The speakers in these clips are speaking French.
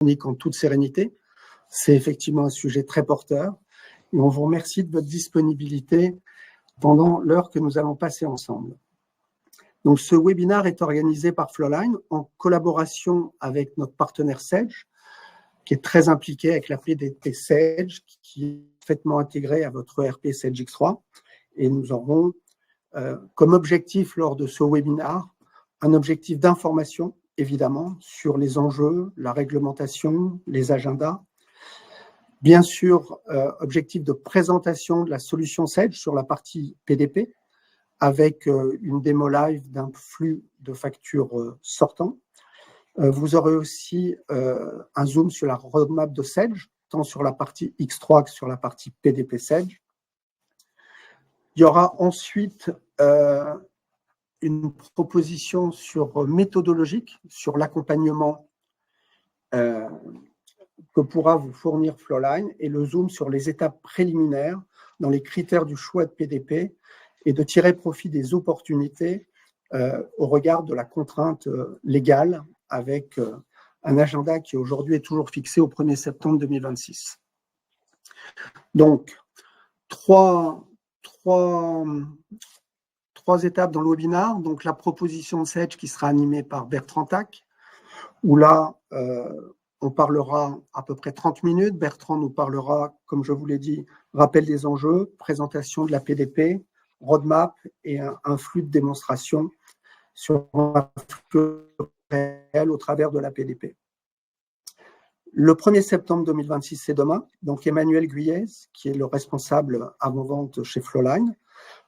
en toute sérénité. C'est effectivement un sujet très porteur et on vous remercie de votre disponibilité pendant l'heure que nous allons passer ensemble. Donc, ce webinaire est organisé par Flowline en collaboration avec notre partenaire Sage, qui est très impliqué avec la PDP Sage, qui est parfaitement intégrée à votre ERP Sage X3. Et nous aurons comme objectif lors de ce webinaire un objectif d'information, évidemment, sur les enjeux, la réglementation, les agendas. Bien sûr, objectif de présentation de la solution Sage sur la partie PDP, avec une démo live d'un flux de factures sortant. Vous aurez aussi un zoom sur la roadmap de Sage, tant sur la partie X3 que sur la partie PDP Sage. Il y aura ensuite une proposition méthodologique sur l'accompagnement que pourra vous fournir Flowline et le zoom sur les étapes préliminaires dans les critères du choix de PDP et de tirer profit des opportunités au regard de la contrainte légale avec un agenda qui aujourd'hui est toujours fixé au 1er septembre 2026. Donc, trois étapes dans le webinaire. Donc, la proposition de Sage qui sera animée par Bertrand Tack, où là, on parlera à peu près 30 minutes. Bertrand nous parlera, comme je vous l'ai dit, rappel des enjeux, présentation de la PDP, roadmap et un flux de démonstration sur un flux réel au travers de la PDP. Le 1er septembre 2026, c'est demain. Donc, Emmanuel Guyez, qui est le responsable avant-vente chez Flowline,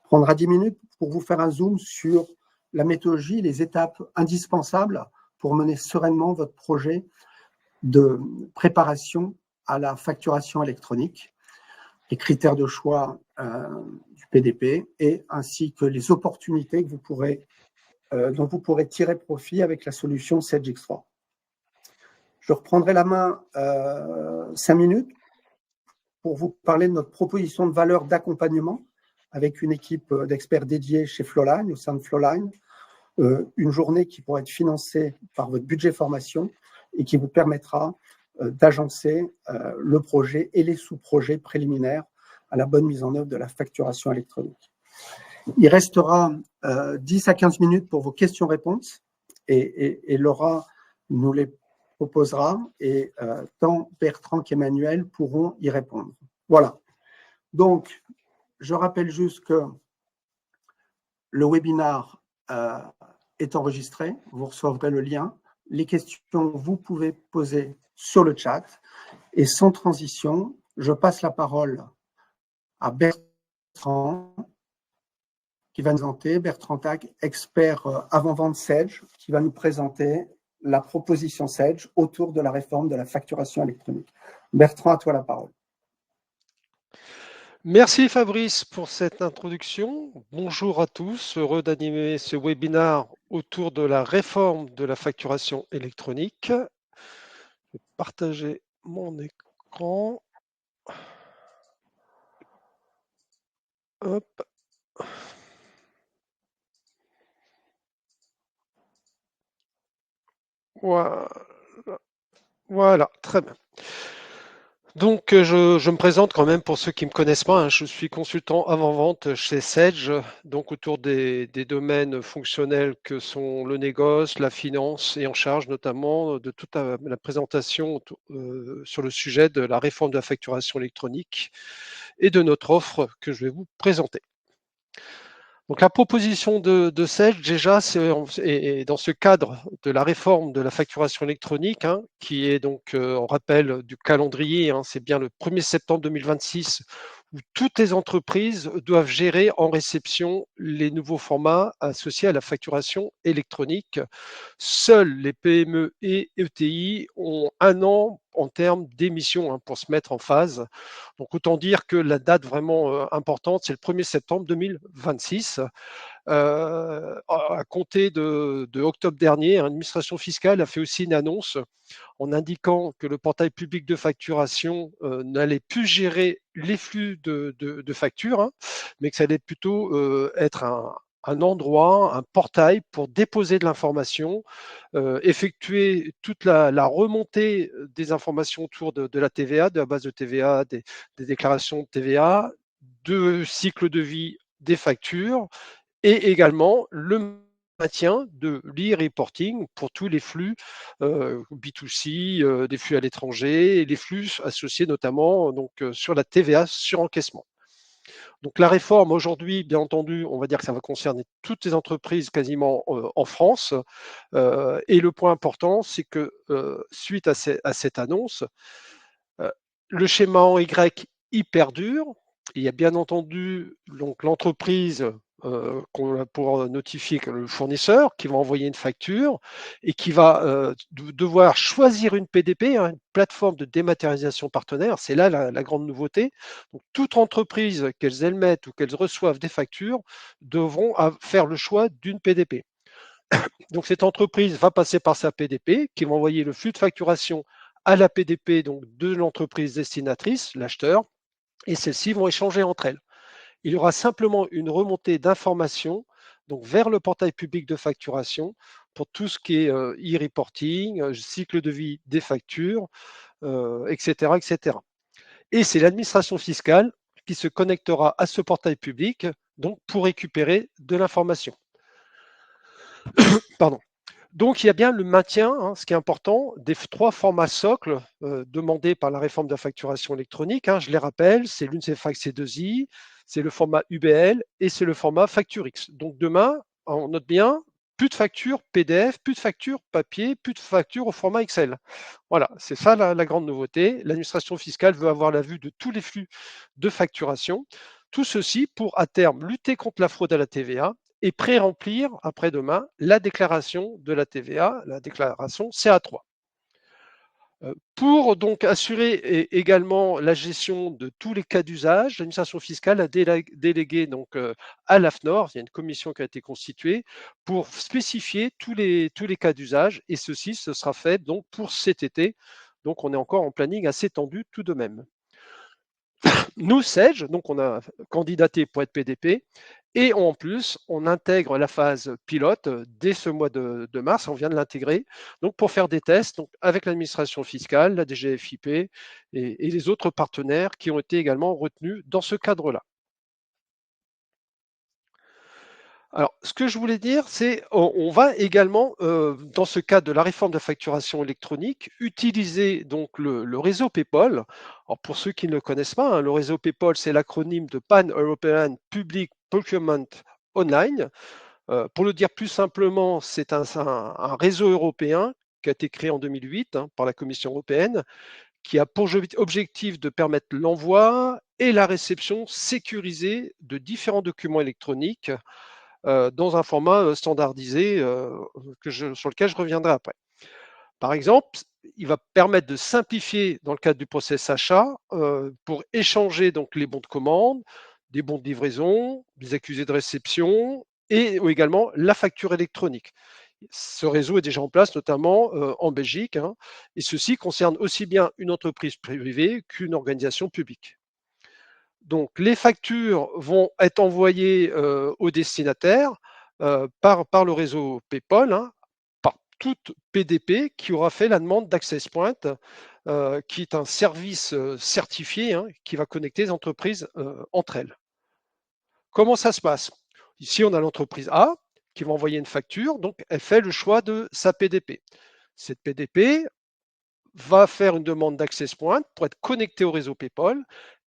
prendra 10 minutes pour vous faire un zoom sur la méthodologie, les étapes indispensables pour mener sereinement votre projet de préparation à la facturation électronique, les critères de choix du PDP et ainsi que les opportunités que dont vous pourrez tirer profit avec la solution Sage X3. Je reprendrai la main 5 minutes pour vous parler de notre proposition de valeur d'accompagnement avec une équipe d'experts dédiés chez Flowline, au sein de Flowline, une journée qui pourra être financée par votre budget formation et qui vous permettra d'agencer le projet et les sous-projets préliminaires à la bonne mise en œuvre de la facturation électronique. Il restera 10 à 15 minutes pour vos questions-réponses et Laura nous les proposera et tant Bertrand qu'Emmanuel pourront y répondre. Voilà. Donc, je rappelle juste que le webinaire est enregistré. Vous recevrez le lien. Les questions, vous pouvez poser sur le chat. Et sans transition, je passe la parole à Bertrand, qui va nous présenter, Bertrand Tack, expert avant-vente Sage, qui va nous présenter la proposition Sage autour de la réforme de la facturation électronique. Bertrand, à toi la parole. Merci Fabrice pour cette introduction. Bonjour à tous, heureux d'animer ce webinaire autour de la réforme de la facturation électronique. Je vais partager mon écran. Hop. Voilà, très bien. Donc, je me présente quand même pour ceux qui ne me connaissent pas. Hein, je suis consultant avant-vente chez Sage, donc autour des domaines fonctionnels que sont le négoce, la finance et en charge notamment de toute la présentation sur le sujet de la réforme de la facturation électronique et de notre offre que je vais vous présenter. Donc la proposition de Sage, déjà, c'est dans ce cadre de la réforme de la facturation électronique, hein, qui est donc, on rappelle, du calendrier, hein, c'est bien le 1er septembre 2026, où toutes les entreprises doivent gérer en réception les nouveaux formats associés à la facturation électronique. Seules les PME et ETI ont 1 an en termes d'émission, hein, pour se mettre en phase. Donc autant dire que la date vraiment importante, c'est le 1er septembre 2026. À compter de octobre dernier, l'administration fiscale a fait aussi une annonce en indiquant que le portail public de facturation n'allait plus gérer les flux de factures, hein, mais que ça allait plutôt être un endroit, un portail pour déposer de l'information, effectuer toute la remontée des informations autour de la TVA, de la base de TVA, des déclarations de TVA, de cycle de vie des factures, et également le maintien de l'e-reporting pour tous les flux B2C, des flux à l'étranger et les flux associés notamment donc, sur la TVA sur encaissement. Donc la réforme aujourd'hui, bien entendu, on va dire que ça va concerner toutes les entreprises quasiment en France. Et le point important, c'est que suite à cette annonce, euh, le schéma en Y y perdure. Il y a bien entendu donc l'entreprise qu'on va pouvoir notifier que le fournisseur qui va envoyer une facture et qui va devoir choisir une PDP, hein, une plateforme de dématérialisation partenaire. C'est là la grande nouveauté. Donc, toute entreprise, qu'elles émettent ou qu'elles reçoivent des factures, devront faire le choix d'une PDP. Donc cette entreprise va passer par sa PDP qui va envoyer le flux de facturation à la PDP donc, de l'entreprise destinatrice, l'acheteur, et celles-ci vont échanger entre elles. Il y aura simplement une remontée d'informations donc vers le portail public de facturation pour tout ce qui est e-reporting, cycle de vie des factures, etc., etc. Et c'est l'administration fiscale qui se connectera à ce portail public donc pour récupérer de l'information. Pardon. Donc, il y a bien le maintien, hein, ce qui est important, des trois formats socles demandés par la réforme de la facturation électronique. Hein, je les rappelle, c'est l'UNCEFAC C2I, c'est le format UBL et c'est le format FactureX. Donc, demain, on note bien, plus de factures PDF, plus de factures papier, plus de factures au format Excel. Voilà, c'est ça la grande nouveauté. L'administration fiscale veut avoir la vue de tous les flux de facturation. Tout ceci pour, à terme, lutter contre la fraude à la TVA et pré-remplir après-demain la déclaration de la TVA, la déclaration CA3. Pour donc assurer également la gestion de tous les cas d'usage, l'administration fiscale a délégué donc à l'AFNOR, il y a une commission qui a été constituée pour spécifier tous les cas d'usage, et ceci ce sera fait donc pour cet été. Donc on est encore en planning assez tendu tout de même. Nous, Sedge, donc on a candidaté pour être PDP, et en plus, on intègre la phase pilote dès ce mois de mars, on vient de l'intégrer, donc pour faire des tests donc avec l'administration fiscale, la DGFiP et les autres partenaires qui ont été également retenus dans ce cadre-là. Alors, ce que je voulais dire, c'est on va également, dans ce cadre de la réforme de la facturation électronique, utiliser donc le réseau PayPal. Alors, pour ceux qui ne le connaissent pas, hein, le réseau PayPal, c'est l'acronyme de Pan-European Public Procurement Online. Pour le dire plus simplement, c'est un réseau européen qui a été créé en 2008 hein, par la Commission européenne, qui a pour objectif de permettre l'envoi et la réception sécurisée de différents documents électroniques dans un format standardisé sur lequel je reviendrai après. Par exemple, il va permettre de simplifier dans le cadre du process achat pour échanger donc les bons de commande, des bons de livraison, des accusés de réception et ou également la facture électronique. Ce réseau est déjà en place, notamment en Belgique, hein, et ceci concerne aussi bien une entreprise privée qu'une organisation publique. Donc, les factures vont être envoyées au destinataire par le réseau PayPal, hein, par toute PDP qui aura fait la demande d'Access Point, qui est un service certifié hein, qui va connecter les entreprises entre elles. Comment ça se passe? Ici, on a l'entreprise A qui va envoyer une facture, donc elle fait le choix de sa PDP. Cette PDP va faire une demande d'Access Point pour être connecté au réseau PayPal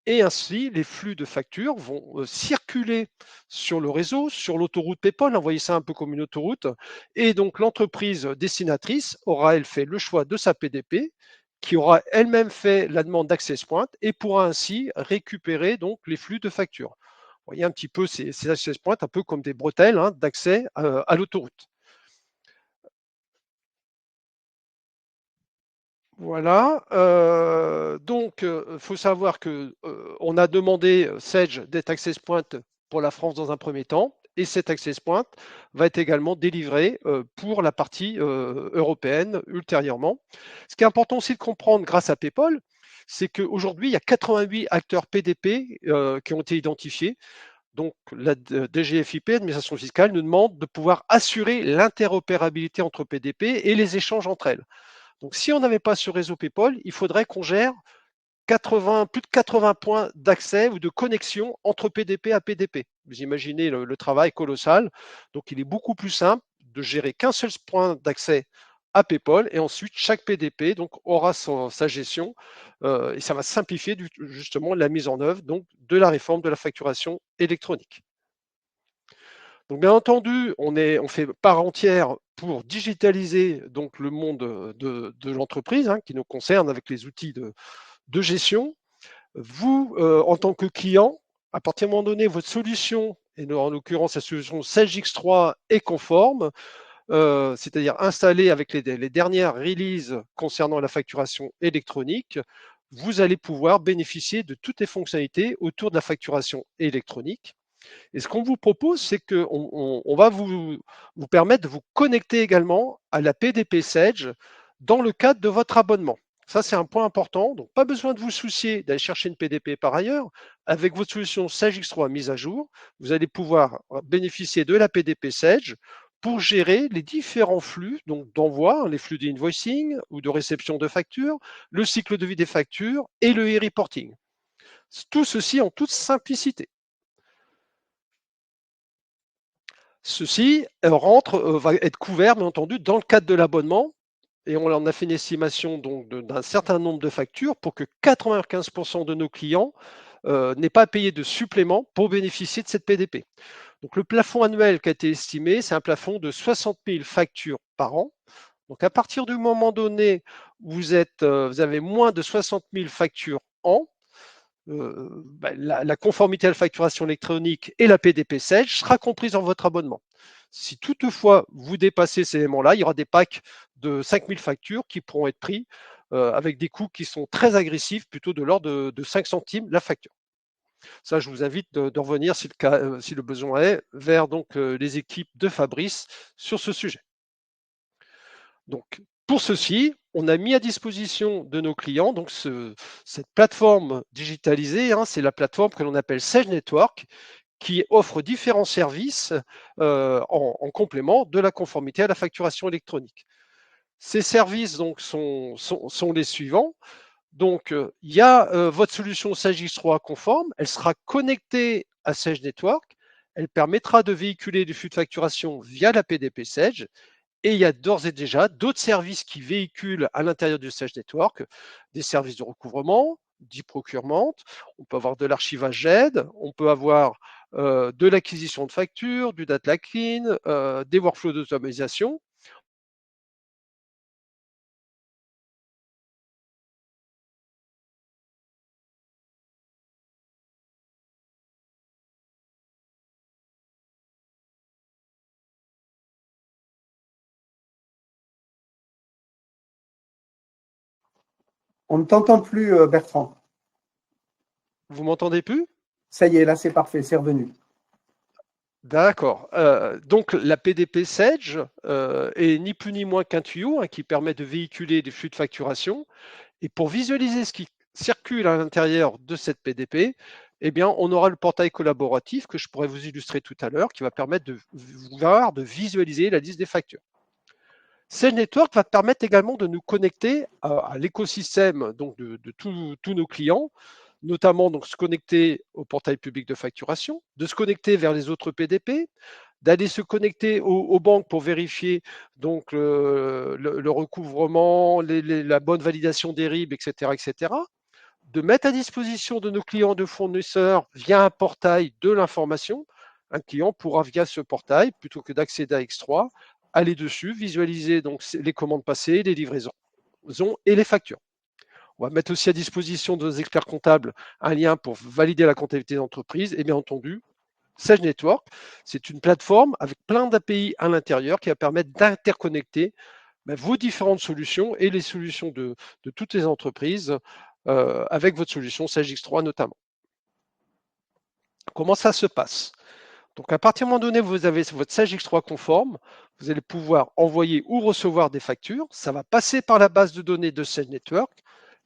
et ainsi les flux de factures vont circuler sur le réseau, sur l'autoroute PayPal, envoyer ça un peu comme une autoroute, et donc l'entreprise destinatrice aura elle fait le choix de sa PDP qui aura elle-même fait la demande d'Access Point et pourra ainsi récupérer donc les flux de factures. Vous voyez un petit peu ces Access Points un peu comme des bretelles hein, d'accès à l'autoroute. Voilà, donc il faut savoir que on a demandé Sedge d'être access point pour la France dans un premier temps, et cet access point va être également délivré pour la partie européenne ultérieurement. Ce qui est important aussi de comprendre grâce à PayPal, c'est qu'aujourd'hui il y a 88 acteurs PDP qui ont été identifiés. Donc, la DGFiP, administration fiscale, nous demande de pouvoir assurer l'interopérabilité entre PDP et les échanges entre elles. Donc, si on n'avait pas ce réseau PayPal, il faudrait qu'on gère plus de 80 points d'accès ou de connexion entre PDP à PDP. Vous imaginez le travail colossal. Donc, il est beaucoup plus simple de gérer qu'un seul point d'accès à PayPal et ensuite chaque PDP donc, aura sa gestion et ça va simplifier justement la mise en œuvre donc, de la réforme de la facturation électronique. Donc, bien entendu, on fait part entière pour digitaliser donc, le monde de l'entreprise qui nous concerne avec les outils de gestion. Vous, en tant que client, à partir d'un moment donné, votre solution, et en l'occurrence la solution SageX3 est conforme, c'est-à-dire installée avec les dernières releases concernant la facturation électronique, vous allez pouvoir bénéficier de toutes les fonctionnalités autour de la facturation électronique. Et ce qu'on vous propose, c'est qu'on va vous permettre de vous connecter également à la PDP Sage dans le cadre de votre abonnement. Ça, c'est un point important. Donc, pas besoin de vous soucier d'aller chercher une PDP par ailleurs. Avec votre solution Sage X3 mise à jour, vous allez pouvoir bénéficier de la PDP Sage pour gérer les différents flux d'envoi, les flux d'invoicing ou de réception de factures, le cycle de vie des factures et le e-reporting. Tout ceci en toute simplicité. Ceci va être couvert, bien entendu, dans le cadre de l'abonnement. Et on en a fait une estimation d'un certain nombre de factures pour que 95% de nos clients n'aient pas à payer de supplément pour bénéficier de cette PDP. Donc le plafond annuel qui a été estimé, c'est un plafond de 60 000 factures par an. Donc à partir du moment donné où vous avez moins de 60 000 factures an, la conformité à la facturation électronique et la PDP Sage sera comprise dans votre abonnement. Si toutefois vous dépassez ces éléments-là, il y aura des packs de 5000 factures qui pourront être pris avec des coûts qui sont très agressifs, plutôt de l'ordre de 5 centimes la facture. Ça, je vous invite de revenir, si le besoin est, vers donc, les équipes de Fabrice sur ce sujet. Donc, pour ceci, on a mis à disposition de nos clients donc cette plateforme digitalisée, c'est la plateforme que l'on appelle Sage Network, qui offre différents services en complément de la conformité à la facturation électronique. Ces services donc, sont les suivants. Donc, il y a votre solution Sage X3 conforme, elle sera connectée à Sage Network, elle permettra de véhiculer les flux de facturation via la PDP Sage. Et il y a d'ores et déjà d'autres services qui véhiculent à l'intérieur du Sage Network, des services de recouvrement, d'e-procurement, on peut avoir de l'archivage GED, on peut avoir de l'acquisition de factures, du data clean, des workflows d'automatisation. On ne t'entend plus, Bertrand. Vous m'entendez plus? Ça y est, là c'est parfait, c'est revenu. D'accord. Donc la PDP Sage est ni plus ni moins qu'un tuyau qui permet de véhiculer des flux de facturation. Et pour visualiser ce qui circule à l'intérieur de cette PDP, eh bien, on aura le portail collaboratif que je pourrais vous illustrer tout à l'heure, qui va permettre de visualiser la liste des factures. Sage Network va permettre également de nous connecter à l'écosystème de tous nos clients, notamment donc se connecter au portail public de facturation, de se connecter vers les autres PDP, d'aller se connecter aux banques pour vérifier donc le recouvrement, la bonne validation des RIB, etc., etc., de mettre à disposition de nos clients de fournisseurs via un portail de l'information. Un client pourra via ce portail, plutôt que d'accéder à X3, aller dessus, visualiser donc les commandes passées, les livraisons et les factures. On va mettre aussi à disposition de nos experts comptables un lien pour valider la comptabilité d'entreprise et bien entendu, Sage Network, c'est une plateforme avec plein d'API à l'intérieur qui va permettre d'interconnecter vos différentes solutions et les solutions de toutes les entreprises avec votre solution Sage X3 notamment. Comment ça se passe? Donc, à partir du moment donné, vous avez votre Sage X3 conforme, vous allez pouvoir envoyer ou recevoir des factures. Ça va passer par la base de données de Sage Network.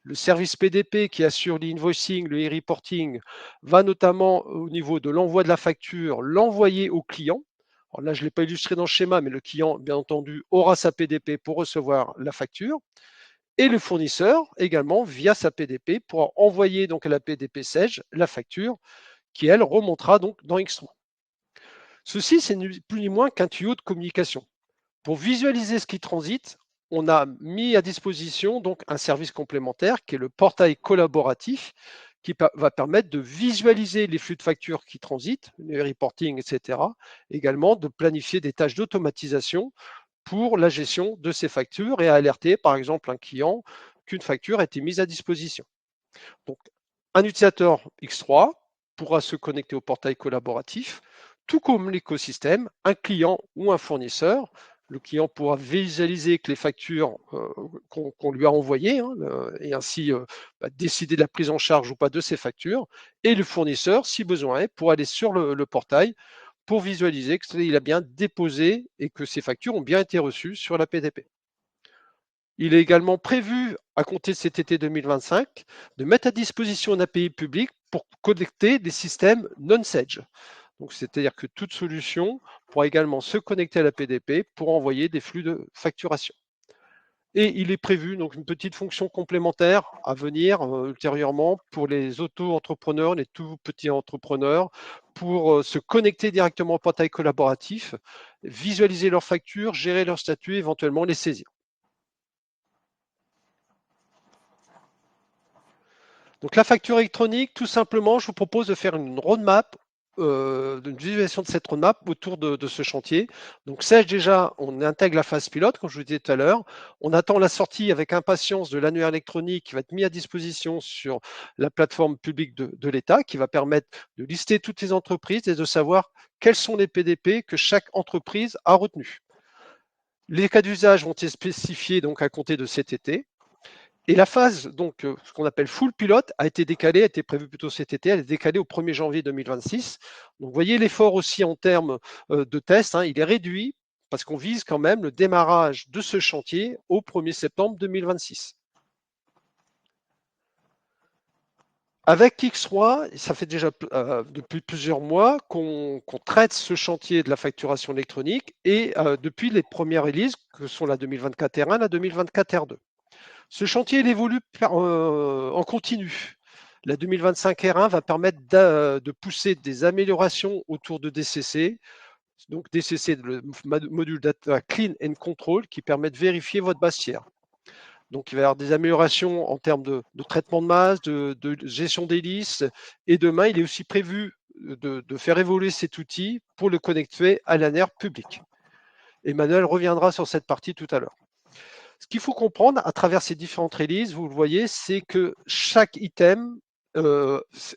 Le service PDP qui assure l'invoicing, le e-reporting, va notamment au niveau de l'envoi de la facture, l'envoyer au client. Alors là, je ne l'ai pas illustré dans le schéma, mais le client, bien entendu, aura sa PDP pour recevoir la facture. Et le fournisseur, également, via sa PDP, pourra envoyer donc à la PDP Sage la facture qui, elle, remontera donc dans X3. Ceci, c'est ni plus ni moins qu'un tuyau de communication. Pour visualiser ce qui transite, on a mis à disposition donc un service complémentaire qui est le portail collaboratif qui va permettre de visualiser les flux de factures qui transitent, les reporting, etc. Également de planifier des tâches d'automatisation pour la gestion de ces factures et à alerter par exemple un client qu'une facture a été mise à disposition. Donc, un utilisateur X3 pourra se connecter au portail collaboratif, tout comme l'écosystème, un client ou un fournisseur. Le client pourra visualiser que les factures qu'on lui a envoyées et ainsi décider de la prise en charge ou pas de ces factures. Et le fournisseur, si besoin est, pourra aller sur le portail pour visualiser qu'il a bien déposé et que ces factures ont bien été reçues sur la PDP. Il est également prévu, à compter de cet été 2025, de mettre à disposition une API publique pour connecter des systèmes non-Sage. Donc, c'est-à-dire que toute solution pourra également se connecter à la PDP pour envoyer des flux de facturation. Et il est prévu donc une petite fonction complémentaire à venir ultérieurement pour les auto-entrepreneurs, les tout petits entrepreneurs, pour se connecter directement au portail collaboratif, visualiser leurs factures, gérer leurs statuts, éventuellement les saisir. Donc la facture électronique, tout simplement, je vous propose de faire une roadmap, une visualisation de cette roadmap autour de ce chantier. Donc Sage, déjà, on intègre la phase pilote, comme je vous disais tout à l'heure. On attend la sortie avec impatience de l'annuaire électronique qui va être mis à disposition sur la plateforme publique de l'État, qui va permettre de lister toutes les entreprises et de savoir quels sont les PDP que chaque entreprise a retenus. Les cas d'usage vont être spécifiés donc à compter de cet été. Et la phase, donc, ce qu'on appelle full pilote, a été décalée, a été prévue plutôt cet été, elle est décalée au 1er janvier 2026. Donc, vous voyez l'effort aussi en termes de tests, il est réduit parce qu'on vise quand même le démarrage de ce chantier au 1er septembre 2026. Avec X3, ça fait déjà depuis plusieurs mois qu'on traite ce chantier de la facturation électronique et depuis les premières releases, que sont la 2024 R1, la 2024 R2. Ce chantier, il évolue en continu. La 2025 R1 va permettre de pousser des améliorations autour de DCC. Donc DCC, le module Data Clean and Control, qui permet de vérifier votre base tiers. Donc il va y avoir des améliorations en termes de traitement de masse, de gestion des listes. Et demain, il est aussi prévu de faire évoluer cet outil pour le connecter à l'ANR public. Emmanuel reviendra sur cette partie tout à l'heure. Ce qu'il faut comprendre à travers ces différentes releases, vous le voyez, c'est que chaque item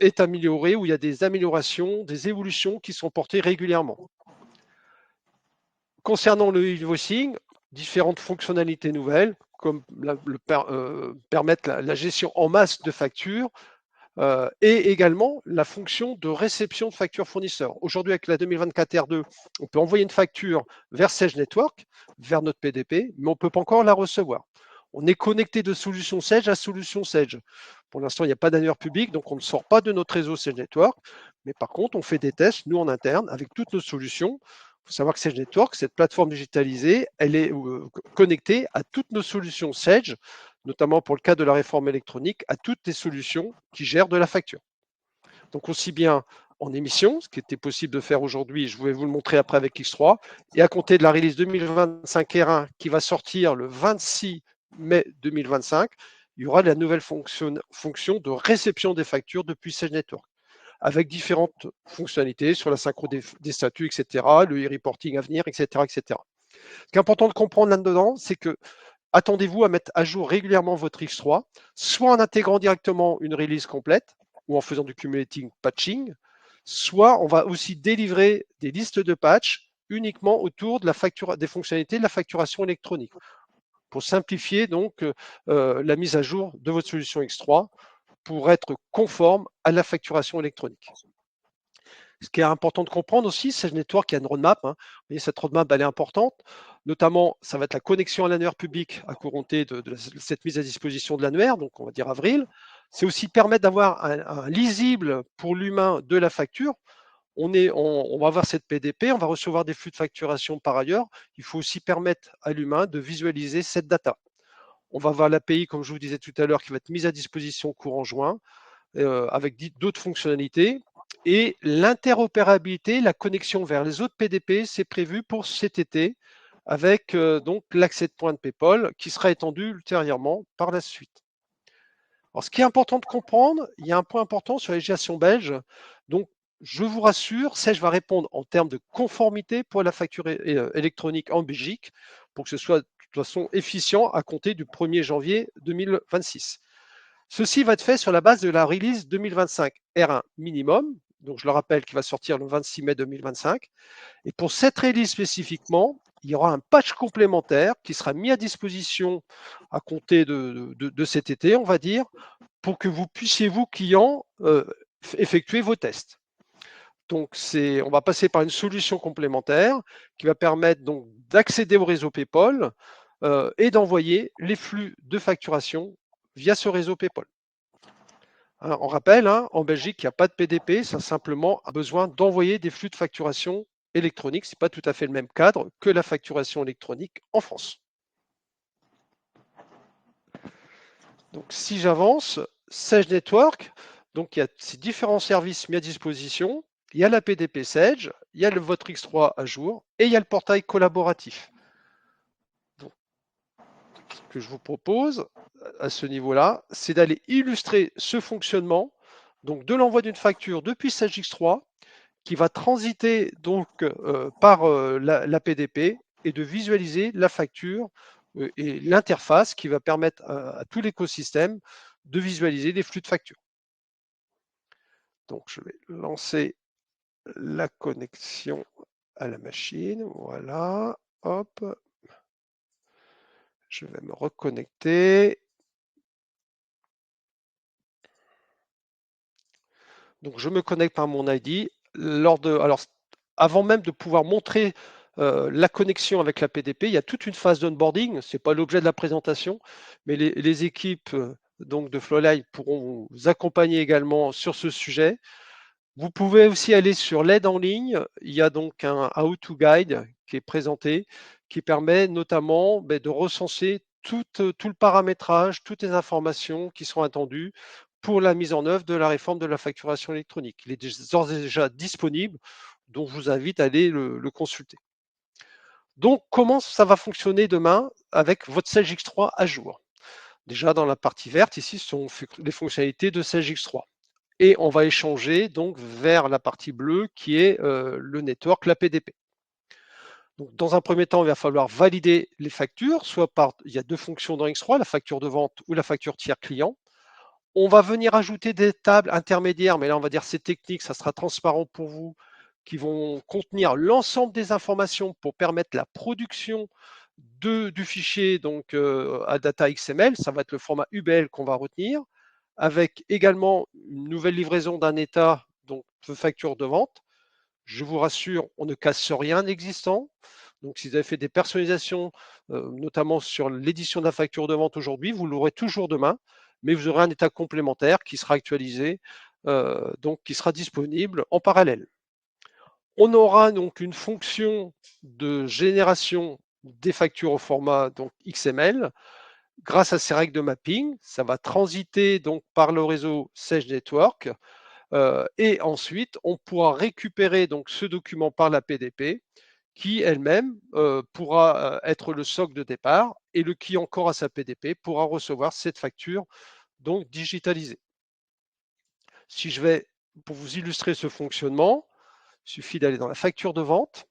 est amélioré, où il y a des améliorations, des évolutions qui sont portées régulièrement. Concernant le invoicing, différentes fonctionnalités nouvelles, comme permettre la gestion en masse de factures, et également la fonction de réception de factures fournisseurs. Aujourd'hui, avec la 2024 R2, on peut envoyer une facture vers Sage Network, vers notre PDP, mais on ne peut pas encore la recevoir. On est connecté de solution Sage à solution Sage. Pour l'instant, il n'y a pas d'annuaire public, donc on ne sort pas de notre réseau Sage Network. Mais par contre, on fait des tests, nous en interne, avec toutes nos solutions. Il faut savoir que Sage Network, cette plateforme digitalisée, elle est connectée à toutes nos solutions Sage, notamment pour le cas de la réforme électronique, à toutes les solutions qui gèrent de la facture. Donc aussi bien en émission, ce qui était possible de faire aujourd'hui, je vais vous le montrer après avec X3, et à compter de la release 2025 R1 qui va sortir le 26 mai 2025, il y aura la nouvelle fonction de réception des factures depuis Sage Network, avec différentes fonctionnalités sur la synchro des statuts, etc., le e-reporting à venir, etc., etc. Ce qui est important de comprendre là-dedans, c'est que attendez-vous à mettre à jour régulièrement votre X3, soit en intégrant directement une release complète ou en faisant du cumulating patching, soit on va aussi délivrer des listes de patchs uniquement autour de des fonctionnalités de la facturation électronique pour simplifier donc la mise à jour de votre solution X3 pour être conforme à la facturation électronique. Ce qui est important de comprendre aussi, Sage Network, il y a une roadmap. Vous voyez, cette roadmap, elle est importante. Notamment, ça va être la connexion à l'annuaire public à compter de cette mise à disposition de l'annuaire, donc on va dire avril. C'est aussi permettre d'avoir un lisible pour l'humain de la facture. On va avoir cette PDP, on va recevoir des flux de facturation par ailleurs. Il faut aussi permettre à l'humain de visualiser cette data. On va avoir l'API, comme je vous disais tout à l'heure, qui va être mise à disposition courant juin, avec d'autres fonctionnalités. Et l'interopérabilité, la connexion vers les autres PDP, c'est prévu pour cet été, avec donc l'accès de point de PayPal, qui sera étendu ultérieurement par la suite. Alors, ce qui est important de comprendre, il y a un point important sur la législation belge. Donc, je vous rassure, Sage va répondre en termes de conformité pour la facture électronique en Belgique, pour que ce soit de toute façon efficient à compter du 1er janvier 2026. Ceci va être fait sur la base de la release 2025 R1 minimum, donc je le rappelle, qui va sortir le 26 mai 2025. Et pour cette release spécifiquement, il y aura un patch complémentaire qui sera mis à disposition à compter de cet été, on va dire, pour que vous puissiez, vous, clients, effectuer vos tests. Donc, on va passer par une solution complémentaire qui va permettre donc d'accéder au réseau PayPal et d'envoyer les flux de facturation via ce réseau PayPal. Alors, on rappelle, en Belgique, il n'y a pas de PDP, ça a simplement besoin d'envoyer des flux de facturation électronique. Ce n'est pas tout à fait le même cadre que la facturation électronique en France. Donc, si j'avance, Sage Network, donc il y a ces différents services mis à disposition. Il y a la PDP Sage, il y a le votre X3 à jour et il y a le portail collaboratif. Donc, ce que je vous propose à ce niveau-là, c'est d'aller illustrer ce fonctionnement donc de l'envoi d'une facture depuis Sage X3 qui va transiter donc par la PDP et de visualiser la facture et l'interface qui va permettre à tout l'écosystème de visualiser les flux de facture. Donc, je vais lancer la connexion à la machine. Voilà. Hop. Je vais me reconnecter. Donc, je me connecte par mon ID. Alors, avant même de pouvoir montrer la connexion avec la PDP, il y a toute une phase d'onboarding. Ce n'est pas l'objet de la présentation, mais les équipes donc de Flowlive pourront vous accompagner également sur ce sujet. Vous pouvez aussi aller sur l'aide en ligne. Il y a donc un How-to Guide qui est présenté, qui permet notamment de recenser tout le paramétrage, toutes les informations qui sont attendues pour la mise en œuvre de la réforme de la facturation électronique. Il est d'ores et déjà disponible, donc je vous invite à aller le consulter. Donc, comment ça va fonctionner demain avec votre Sage X3 à jour? Déjà, dans la partie verte, ici, ce sont les fonctionnalités de Sage X3. Et on va échanger donc vers la partie bleue qui est le network, la PDP. Donc, dans un premier temps, il va falloir valider les factures, il y a deux fonctions dans X3, la facture de vente ou la facture tiers client. On va venir ajouter des tables intermédiaires, mais là, on va dire c'est technique, ça sera transparent pour vous, qui vont contenir l'ensemble des informations pour permettre la production du fichier donc, à data XML. Ça va être le format UBL qu'on va retenir, avec également une nouvelle livraison d'un état, donc de facture de vente. Je vous rassure, on ne casse rien d'existant. Donc, si vous avez fait des personnalisations, notamment sur l'édition de la facture de vente aujourd'hui, vous l'aurez toujours demain, mais vous aurez un état complémentaire qui sera actualisé, donc qui sera disponible en parallèle. On aura donc une fonction de génération des factures au format donc XML. Grâce à ces règles de mapping, ça va transiter donc par le réseau Sage Network. Et ensuite, on pourra récupérer donc ce document par la PDP qui elle-même pourra être le socle de départ et le qui encore à sa PDP pourra recevoir cette facture donc digitalisée. Si je vais, pour vous illustrer ce fonctionnement, il suffit d'aller dans la facture de vente.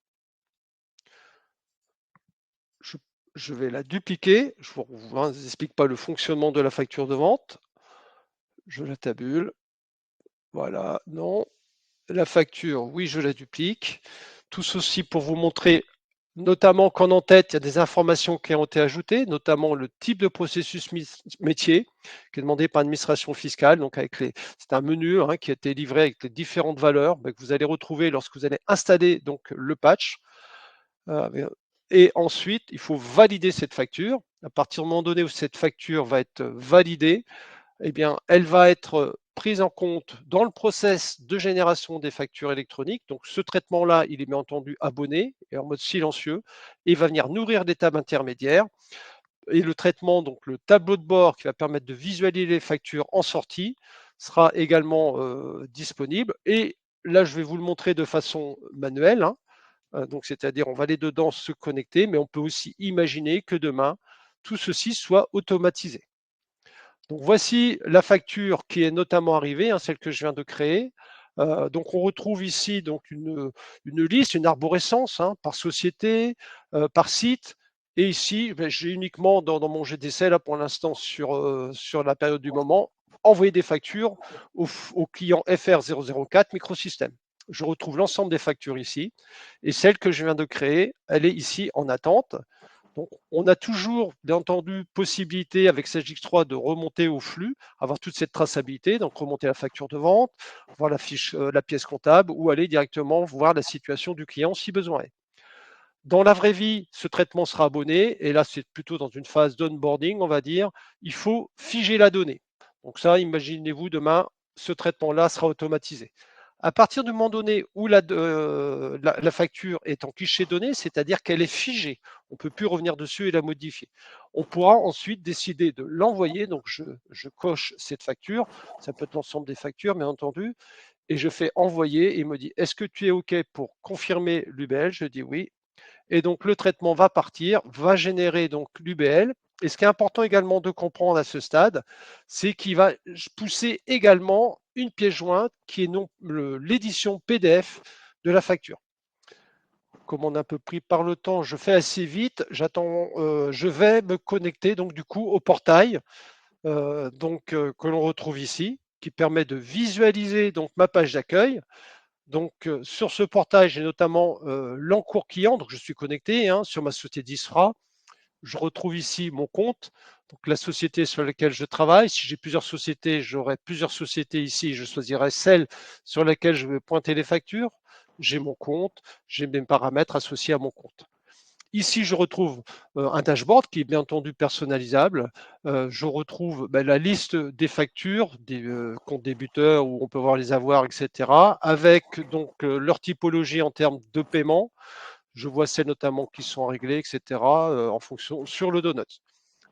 Je vais la dupliquer. Je ne vous explique pas le fonctionnement de la facture de vente. Je la tabule. Voilà, non. La facture, oui, je la duplique. Tout ceci pour vous montrer notamment qu'en en-tête, il y a des informations qui ont été ajoutées, notamment le type de processus métier qui est demandé par l'administration fiscale. Donc, c'est un menu qui a été livré avec les différentes valeurs que vous allez retrouver lorsque vous allez installer donc, le patch. Et ensuite, il faut valider cette facture. À partir du moment donné où cette facture va être validée, eh bien, elle va être prise en compte dans le process de génération des factures électroniques. Donc, ce traitement-là, il est bien entendu abonné et en mode silencieux et il va venir nourrir des tables intermédiaires. Et le traitement, donc le tableau de bord qui va permettre de visualiser les factures en sortie, sera également disponible. Et là, je vais vous le montrer de façon manuelle. Donc, c'est-à-dire, on va aller dedans se connecter, mais on peut aussi imaginer que demain, tout ceci soit automatisé. Donc voici la facture qui est notamment arrivée, celle que je viens de créer. Donc on retrouve ici donc une liste, une arborescence par société, par site. Et ici, j'ai uniquement dans mon GDC, là pour l'instant sur la période du moment, envoyé des factures au client FR004 Microsystème. Je retrouve l'ensemble des factures ici. Et celle que je viens de créer, elle est ici en attente. Donc, on a toujours, bien entendu, possibilité avec SageX3 de remonter au flux, avoir toute cette traçabilité, donc remonter la facture de vente, voir la fiche, la pièce comptable ou aller directement voir la situation du client si besoin est. Dans la vraie vie, ce traitement sera abonné et là, c'est plutôt dans une phase d'onboarding, on va dire. Il faut figer la donnée. Donc ça, imaginez-vous demain, ce traitement-là sera automatisé. À partir du moment donné où la facture est en cliché donné, c'est-à-dire qu'elle est figée, on ne peut plus revenir dessus et la modifier. On pourra ensuite décider de l'envoyer. Donc, je coche cette facture. Ça peut être l'ensemble des factures, bien entendu. Et je fais envoyer et il me dit, est-ce que tu es OK pour confirmer l'UBL? Je dis oui. Et donc, le traitement va partir, va générer donc l'UBL. Et ce qui est important également de comprendre à ce stade, c'est qu'il va pousser également une pièce jointe qui est non l'édition PDF de la facture. Comme on est un peu pris par le temps, je fais assez vite. Je vais me connecter donc du coup au portail que l'on retrouve ici, qui permet de visualiser donc ma page d'accueil. Donc, sur ce portail, j'ai notamment l'encours client. Donc, je suis connecté sur ma société d'ISFRA. Je retrouve ici mon compte, donc la société sur laquelle je travaille. Si j'ai plusieurs sociétés, j'aurai plusieurs sociétés ici. Je choisirai celle sur laquelle je vais pointer les factures. J'ai mon compte, j'ai mes paramètres associés à mon compte. Ici, je retrouve un dashboard qui est bien entendu personnalisable. Je retrouve la liste des factures, des comptes débiteurs où on peut voir les avoirs, etc. Avec donc leur typologie en termes de paiement. Je vois celles notamment qui sont réglées, etc. En fonction sur le donut.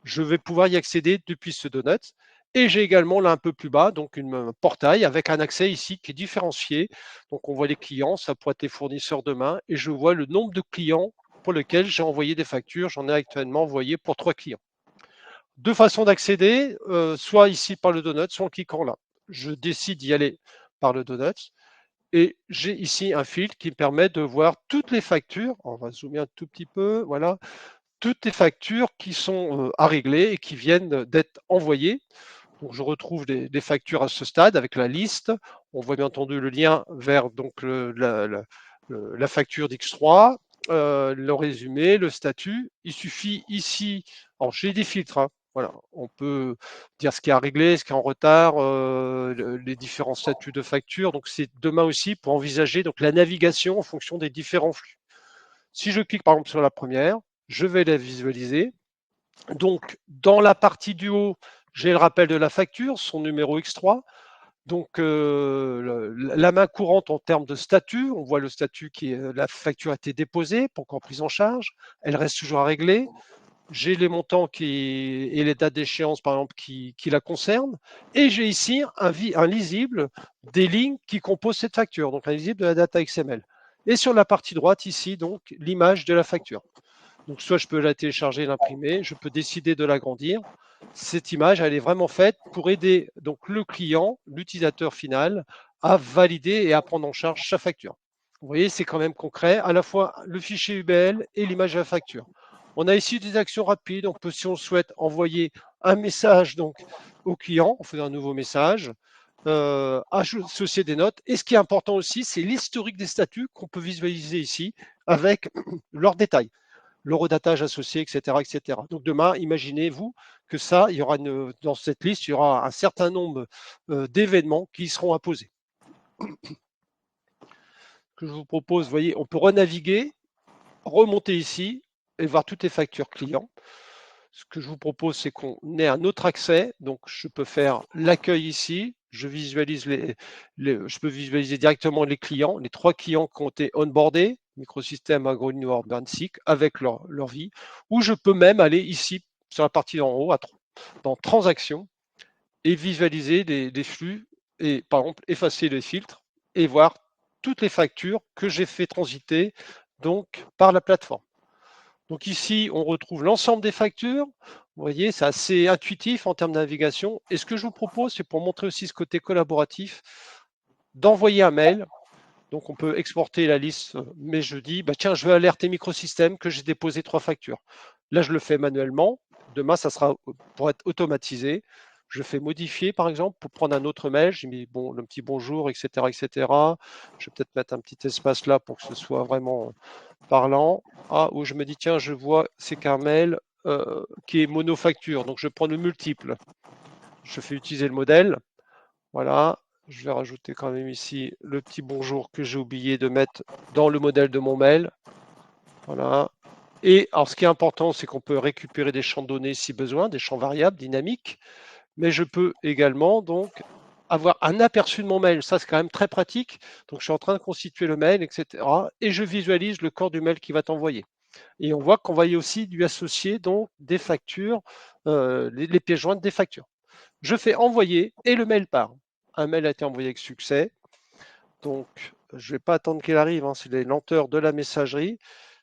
Je vais pouvoir y accéder depuis ce donut. Et j'ai également là un peu plus bas donc un portail avec un accès ici qui est différencié. Donc on voit les clients, ça pourrait être les fournisseurs demain, et je vois le nombre de clients pour lesquels j'ai envoyé des factures. J'en ai actuellement envoyé pour 3 clients. Deux façons d'accéder, soit ici par le donut, soit en cliquant là. Je décide d'y aller par le donut. Et j'ai ici un filtre qui me permet de voir toutes les factures. On va zoomer un tout petit peu. Voilà. Toutes les factures qui sont à régler et qui viennent d'être envoyées. Donc, je retrouve les factures à ce stade avec la liste. On voit bien entendu le lien vers donc, la facture d'X3, le résumé, le statut. Il suffit ici, alors j'ai des filtres, voilà, on peut dire ce qui est à régler, ce qui est en retard, les différents statuts de facture. Donc c'est demain aussi pour envisager donc, la navigation en fonction des différents flux. Si je clique par exemple sur la première, je vais la visualiser. Donc dans la partie du haut, j'ai le rappel de la facture, son numéro X3. Donc la main courante en termes de statut, on voit le statut qui est la facture a été déposée, pour qu'en prise en charge, elle reste toujours à régler. J'ai les montants et les dates d'échéance, par exemple, qui la concernent. Et j'ai ici un lisible des lignes qui composent cette facture, donc un lisible de la data XML. Et sur la partie droite, ici, donc, l'image de la facture. Donc, soit je peux la télécharger, l'imprimer, je peux décider de l'agrandir. Cette image, elle est vraiment faite pour aider donc, le client, l'utilisateur final, à valider et à prendre en charge sa facture. Vous voyez, c'est quand même concret, à la fois le fichier UBL et l'image de la facture. On a ici des actions rapides. On peut, si on souhaite, envoyer un message donc, au client, on fait un nouveau message. associer des notes. Et ce qui est important aussi, c'est l'historique des statuts qu'on peut visualiser ici avec leurs détails, l'horodatage associé, etc., etc. Donc demain, imaginez-vous que ça, il y aura dans cette liste, il y aura un certain nombre d'événements qui seront apposés. Que je vous propose, vous voyez, on peut renaviguer, remonter ici et voir toutes les factures clients. Ce que je vous propose, c'est qu'on ait un autre accès. Donc, je peux faire l'accueil ici. Je visualise je peux visualiser directement les clients, les 3 clients qui ont été onboardés, microsystème AgroNew Urbansec, avec leur vie. Ou je peux même aller ici, sur la partie en haut, dans transactions, et visualiser des flux, et par exemple, effacer les filtres et voir toutes les factures que j'ai fait transiter donc par la plateforme. Donc ici, on retrouve l'ensemble des factures. Vous voyez, c'est assez intuitif en termes de navigation. Et ce que je vous propose, c'est pour montrer aussi ce côté collaboratif, d'envoyer un mail. Donc on peut exporter la liste, mais je dis, bah tiens, je veux alerter microsystème que j'ai déposé 3 factures. Là, je le fais manuellement. Demain, ça sera pour être automatisé. Je fais modifier, par exemple, pour prendre un autre mail. J'ai mis bon, le petit bonjour, etc., etc. Je vais peut-être mettre un petit espace là pour que ce soit vraiment parlant. Ah, où je me dis, tiens, je vois, c'est qu'un mail qui est monofacture. Donc, je prends le multiple. Je fais utiliser le modèle. Voilà. Je vais rajouter quand même ici le petit bonjour que j'ai oublié de mettre dans le modèle de mon mail. Voilà. Et alors, ce qui est important, c'est qu'on peut récupérer des champs de données si besoin, des champs variables, dynamiques. Mais je peux également donc avoir un aperçu de mon mail. Ça, c'est quand même très pratique. Donc, je suis en train de constituer le mail, etc. Et je visualise le corps du mail qui va t'envoyer. Et on voit qu'on va y aussi lui associer donc des factures, les pièces jointes des factures. Je fais envoyer et le mail part. Un mail a été envoyé avec succès. Donc, je ne vais pas attendre qu'il arrive, hein, c'est les lenteurs de la messagerie.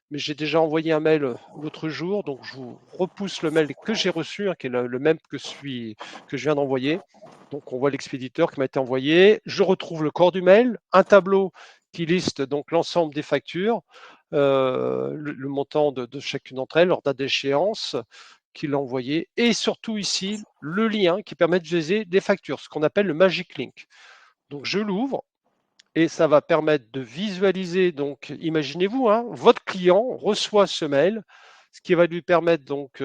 Mais j'ai déjà envoyé un mail l'autre jour, donc je vous repousse le mail que j'ai reçu, hein, qui est le même que celui que je viens d'envoyer. Donc on voit l'expéditeur qui m'a été envoyé. Je retrouve le corps du mail, un tableau qui liste donc l'ensemble des factures, le montant de chacune d'entre elles, leur date d'échéance qu'il a envoyé, et surtout ici le lien qui permet de visualiser des factures, ce qu'on appelle le Magic Link. Donc je l'ouvre, et ça va permettre de visualiser, donc imaginez-vous, hein, votre client reçoit ce mail, ce qui va lui permettre donc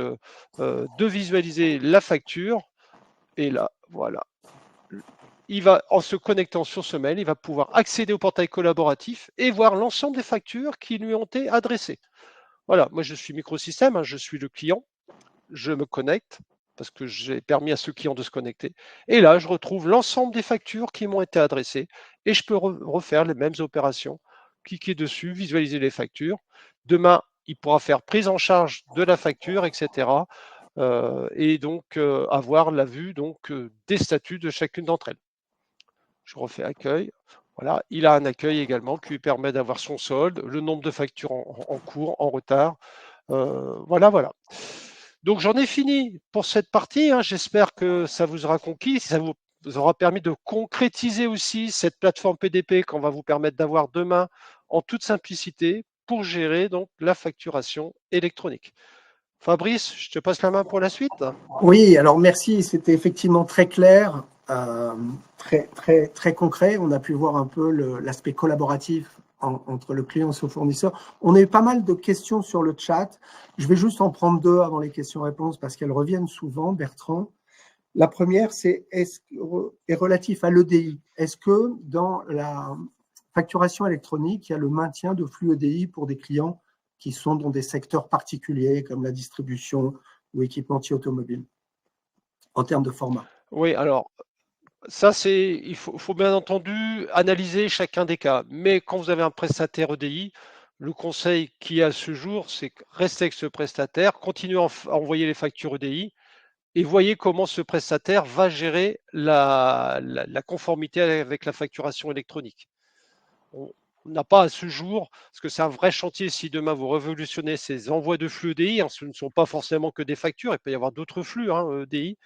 de visualiser la facture. Et là, voilà, il va, en se connectant sur ce mail, il va pouvoir accéder au portail collaboratif et voir l'ensemble des factures qui lui ont été adressées. Voilà, moi je suis microsystème, hein, je suis le client, je me connecte parce que j'ai permis à ce client de se connecter. Et là, je retrouve l'ensemble des factures qui m'ont été adressées et je peux refaire les mêmes opérations. Cliquer dessus, visualiser les factures. Demain, il pourra faire prise en charge de la facture, etc. Et donc avoir la vue donc, des statuts de chacune d'entre elles. Je refais accueil. Voilà, il a un accueil également qui lui permet d'avoir son solde, le nombre de factures en cours, en retard. Voilà, voilà. Donc j'en ai fini pour cette partie, hein. J'espère que ça vous aura conquis, ça vous aura permis de concrétiser aussi cette plateforme PDP qu'on va vous permettre d'avoir demain en toute simplicité pour gérer donc la facturation électronique. Fabrice, je te passe la main pour la suite. Oui, alors merci, c'était effectivement très clair, très concret. On a pu voir un peu l'aspect collaboratif entre le client et son fournisseur. On a eu pas mal de questions sur le chat. Je vais juste en prendre 2 avant les questions-réponses parce qu'elles reviennent souvent, Bertrand. La première, est relative à l'EDI. Est-ce que dans la facturation électronique, il y a le maintien de flux EDI pour des clients qui sont dans des secteurs particuliers comme la distribution ou équipementier automobile, en termes de format? Oui, alors ça, il faut bien entendu analyser chacun des cas. Mais quand vous avez un prestataire EDI, le conseil qu'il y a à ce jour, c'est rester avec ce prestataire, continuer à envoyer les factures EDI et voyez comment ce prestataire va gérer la conformité avec la facturation électronique. On n'a pas à ce jour, parce que c'est un vrai chantier, si demain vous révolutionnez ces envois de flux EDI, hein, ce ne sont pas forcément que des factures, il peut y avoir d'autres flux, hein, EDI.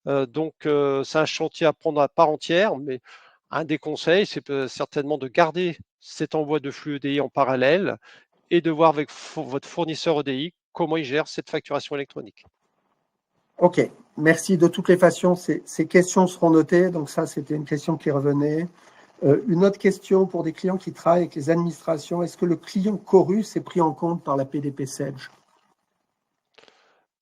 Donc, c'est un chantier à prendre à part entière, mais un des conseils, c'est certainement de garder cet envoi de flux EDI en parallèle et de voir avec votre fournisseur EDI comment il gère cette facturation électronique. OK, merci. De toutes les façons, ces questions seront notées. Donc ça, c'était une question qui revenait. Une autre question pour des clients qui travaillent avec les administrations. Est-ce que le client Chorus est pris en compte par la PDP Sedge?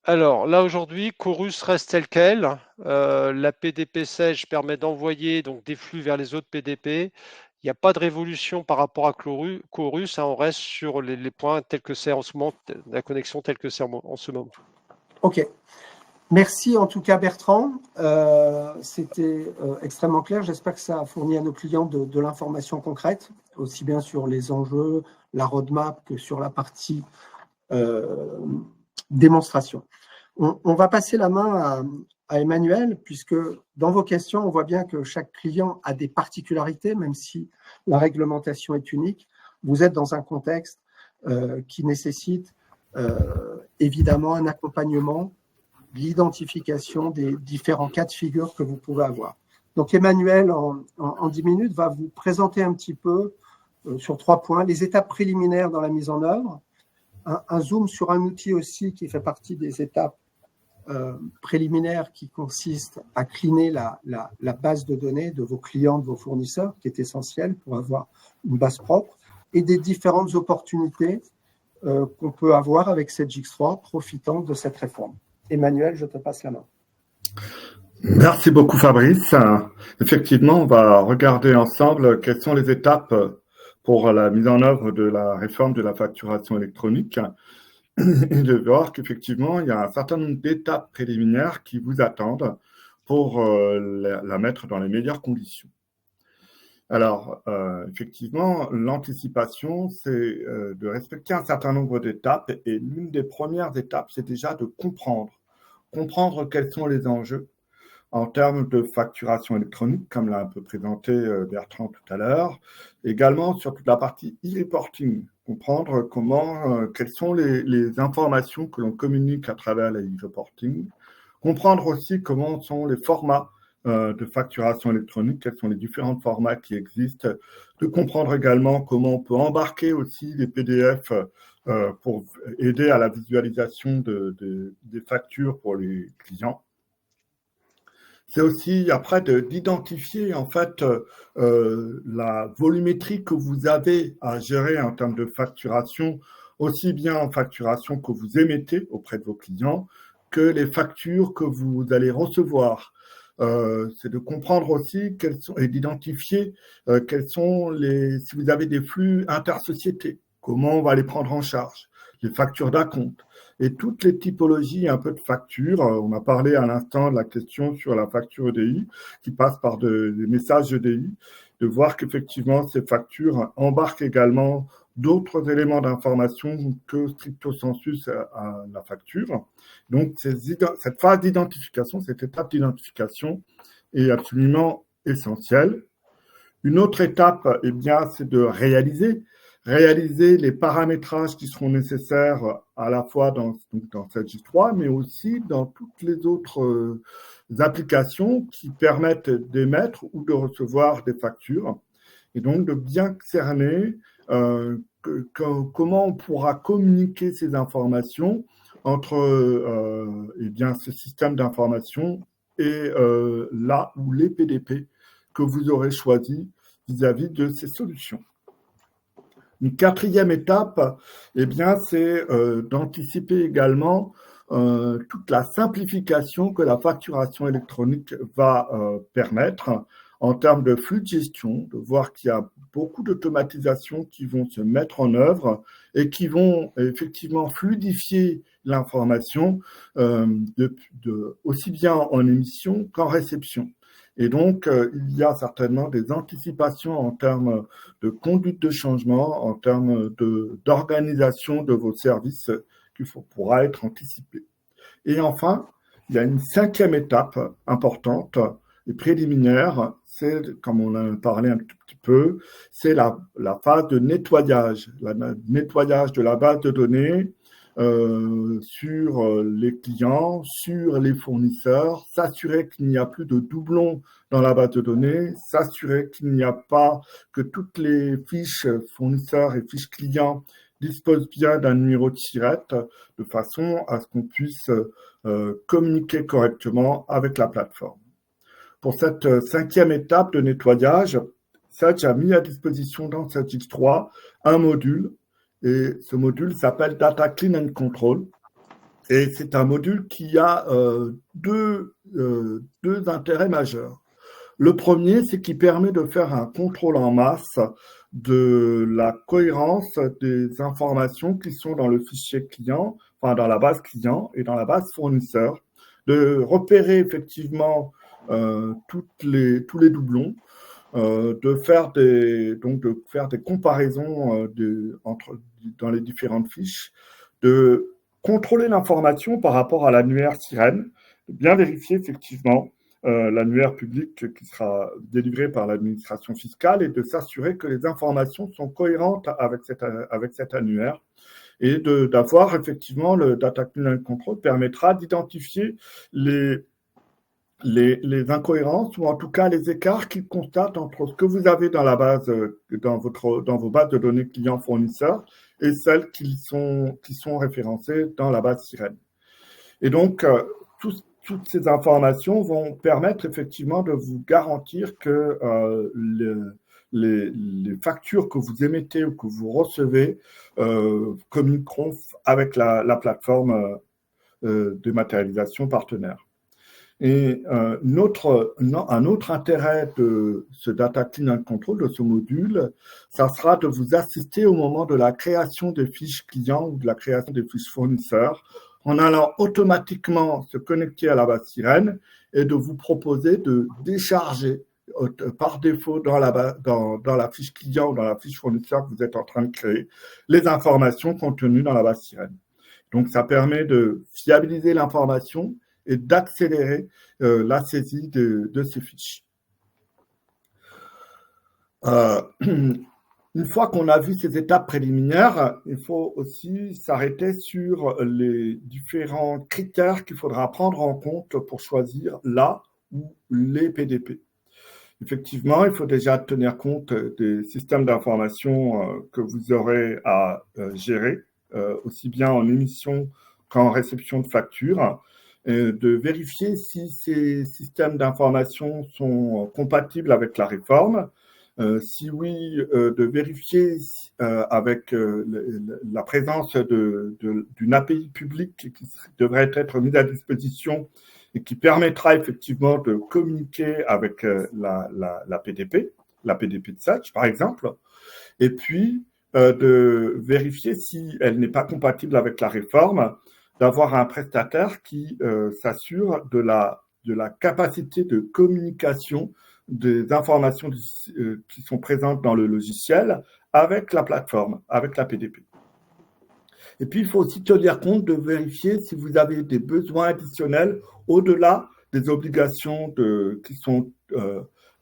Alors là aujourd'hui, Chorus reste tel quel. La PDP Sage permet d'envoyer donc des flux vers les autres PDP. Il n'y a pas de révolution par rapport à Chorus, hein, on reste sur les points tels que c'est en ce moment, la connexion telle que c'est en ce moment. OK. Merci en tout cas Bertrand. C'était extrêmement clair. J'espère que ça a fourni à nos clients de l'information concrète, aussi bien sur les enjeux, la roadmap que sur la partie démonstration. On va passer la main à Emmanuel, puisque dans vos questions, on voit bien que chaque client a des particularités, même si la réglementation est unique. Vous êtes dans un contexte qui nécessite évidemment un accompagnement, l'identification des différents cas de figure que vous pouvez avoir. Donc Emmanuel, en 10 minutes, va vous présenter un petit peu sur 3 points, les étapes préliminaires dans la mise en œuvre, un zoom sur un outil aussi qui fait partie des étapes préliminaires qui consiste à cleaner la base de données de vos clients, de vos fournisseurs, qui est essentielle pour avoir une base propre, et des différentes opportunités qu'on peut avoir avec cette X3 profitant de cette réforme. Emmanuel, je te passe la main. Merci beaucoup Fabrice. Effectivement, on va regarder ensemble quelles sont les étapes pour la mise en œuvre de la réforme de la facturation électronique et de voir qu'effectivement, il y a un certain nombre d'étapes préliminaires qui vous attendent pour la mettre dans les meilleures conditions. Alors, effectivement, l'anticipation, c'est de respecter un certain nombre d'étapes et l'une des premières étapes, c'est déjà de comprendre quels sont les enjeux en termes de facturation électronique, comme l'a un peu présenté Bertrand tout à l'heure, également sur toute la partie e-reporting, comprendre quelles sont les informations que l'on communique à travers les e-reporting, comprendre aussi comment sont les formats de facturation électronique, quels sont les différents formats qui existent, de comprendre également comment on peut embarquer aussi les PDF pour aider à la visualisation des factures pour les clients. C'est aussi après d'identifier en fait la volumétrie que vous avez à gérer en termes de facturation, aussi bien en facturation que vous émettez auprès de vos clients, que les factures que vous allez recevoir. C'est de comprendre aussi et d'identifier si vous avez des flux intersociétés, comment on va les prendre en charge, les factures d'acompte. Et toutes les typologies un peu de factures, on a parlé à l'instant de la question sur la facture EDI, qui passe par des messages EDI, de voir qu'effectivement ces factures embarquent également d'autres éléments d'information que stricto sensus à la facture. Donc cette phase d'identification, cette étape d'identification est absolument essentielle. Une autre étape, eh bien, c'est de réaliser les paramétrages qui seront nécessaires à la fois dans cette J3, mais aussi dans toutes les autres applications qui permettent d'émettre ou de recevoir des factures. Et donc, de bien cerner comment on pourra communiquer ces informations entre eh bien, ce système d'information et là où les PDP que vous aurez choisi vis-à-vis de ces solutions. Une quatrième étape, eh bien, c'est d'anticiper également toute la simplification que la facturation électronique va permettre en termes de flux de gestion, de voir qu'il y a beaucoup d'automatisations qui vont se mettre en œuvre et qui vont effectivement fluidifier l'information aussi bien en émission qu'en réception. Et donc, il y a certainement des anticipations en termes de conduite de changement, en termes d'organisation de vos services qui pourra être anticipée. Et enfin, il y a une cinquième étape importante et préliminaire, c'est, comme on en a parlé un tout petit peu, c'est la phase de nettoyage, nettoyage de la base de données, sur les clients, sur les fournisseurs, s'assurer qu'il n'y a plus de doublons dans la base de données, s'assurer qu'il n'y a pas que toutes les fiches fournisseurs et fiches clients dispose bien d'un numéro de SIRET de façon à ce qu'on puisse communiquer correctement avec la plateforme. Pour cette 5e étape de nettoyage, Sedge a mis à disposition dans Sedge X3 un module, et ce module s'appelle Data Clean and Control. Et c'est un module qui a deux intérêts majeurs. Le premier, c'est qu'il permet de faire un contrôle en masse de la cohérence des informations qui sont dans le fichier client, enfin dans la base client et dans la base fournisseur, de repérer effectivement tous les doublons, de faire des comparaisons dans les différentes fiches, de contrôler l'information par rapport à l'annuaire Sirène, de bien vérifier effectivement l'annuaire public qui sera délivré par l'administration fiscale et de s'assurer que les informations sont cohérentes avec cet annuaire. Et d'avoir effectivement le Data Clean and Control permettra d'identifier les incohérences ou en tout cas les écarts qu'ils constatent entre ce que vous avez dans la base, dans vos bases de données clients fournisseurs et celles qui sont référencées dans la base Sirène. Et donc, toutes ces informations vont permettre effectivement de vous garantir que les factures que vous émettez ou que vous recevez communiqueront avec la plateforme de matérialisation partenaire. Et un autre intérêt de ce Data Clean and Control, de ce module, ça sera de vous assister au moment de la création des fiches clients ou de la création des fiches fournisseurs, en allant automatiquement se connecter à la base Sirène et de vous proposer de décharger par défaut dans la fiche client ou dans la fiche fournisseur que vous êtes en train de créer, les informations contenues dans la base Sirène. Donc, ça permet de fiabiliser l'information et d'accélérer la saisie de ces fiches. Une fois qu'on a vu ces étapes préliminaires, il faut aussi s'arrêter sur les différents critères qu'il faudra prendre en compte pour choisir la ou les PDP. Effectivement, il faut déjà tenir compte des systèmes d'information que vous aurez à gérer, aussi bien en émission qu'en réception de factures, de vérifier si ces systèmes d'information sont compatibles avec la réforme. Si oui, de vérifier avec la présence d'une API publique qui devrait être mise à disposition et qui permettra effectivement de communiquer avec la PDP, la PDP de Sedge, par exemple, et puis de vérifier si elle n'est pas compatible avec la réforme, d'avoir un prestataire qui s'assure de la capacité de communication des informations qui sont présentes dans le logiciel avec la plateforme, avec la PDP. Et puis, il faut aussi tenir compte de vérifier si vous avez des besoins additionnels au-delà des obligations qui sont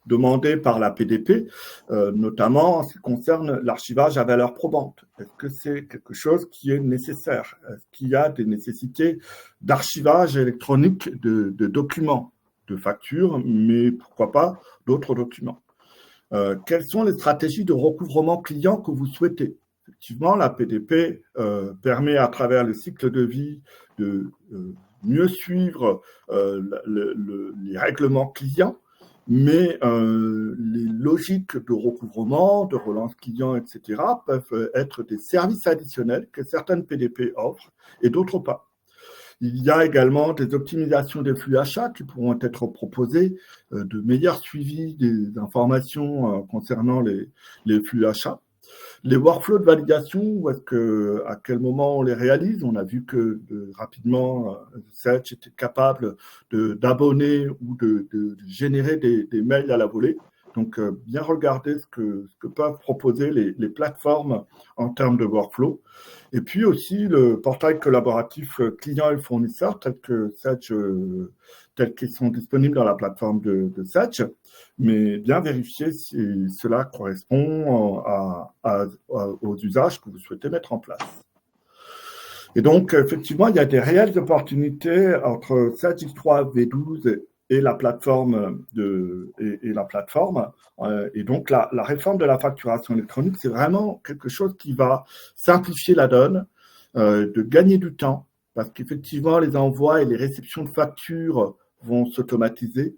demandées par la PDP, notamment en ce qui concerne l'archivage à valeur probante. Est-ce que c'est quelque chose qui est nécessaire? Est-ce qu'il y a des nécessités d'archivage électronique de documents, de factures, mais pourquoi pas d'autres documents? Quelles sont les stratégies de recouvrement client que vous souhaitez? Effectivement, la PDP permet à travers le cycle de vie de mieux suivre les règlements clients, mais les logiques de recouvrement, de relance client, etc. peuvent être des services additionnels que certaines PDP offrent et d'autres pas. Il y a également des optimisations des flux achats qui pourront être proposées, de meilleurs suivis des informations concernant les flux achats. Les workflows de validation, à quel moment on les réalise? On a vu que rapidement, Sedge était capable d'abonner ou de générer des mails à la volée. Donc, bien regarder ce que peuvent proposer les plateformes en termes de workflow. Et puis aussi le portail collaboratif client et fournisseur tel qu'ils sont disponibles dans la plateforme de Sedge, mais bien vérifier si cela correspond aux usages que vous souhaitez mettre en place. Et donc, effectivement, il y a des réelles opportunités entre Sedge X3 V12 et la plateforme. Et donc, la réforme de la facturation électronique, c'est vraiment quelque chose qui va simplifier la donne, de gagner du temps, parce qu'effectivement, les envois et les réceptions de factures vont s'automatiser.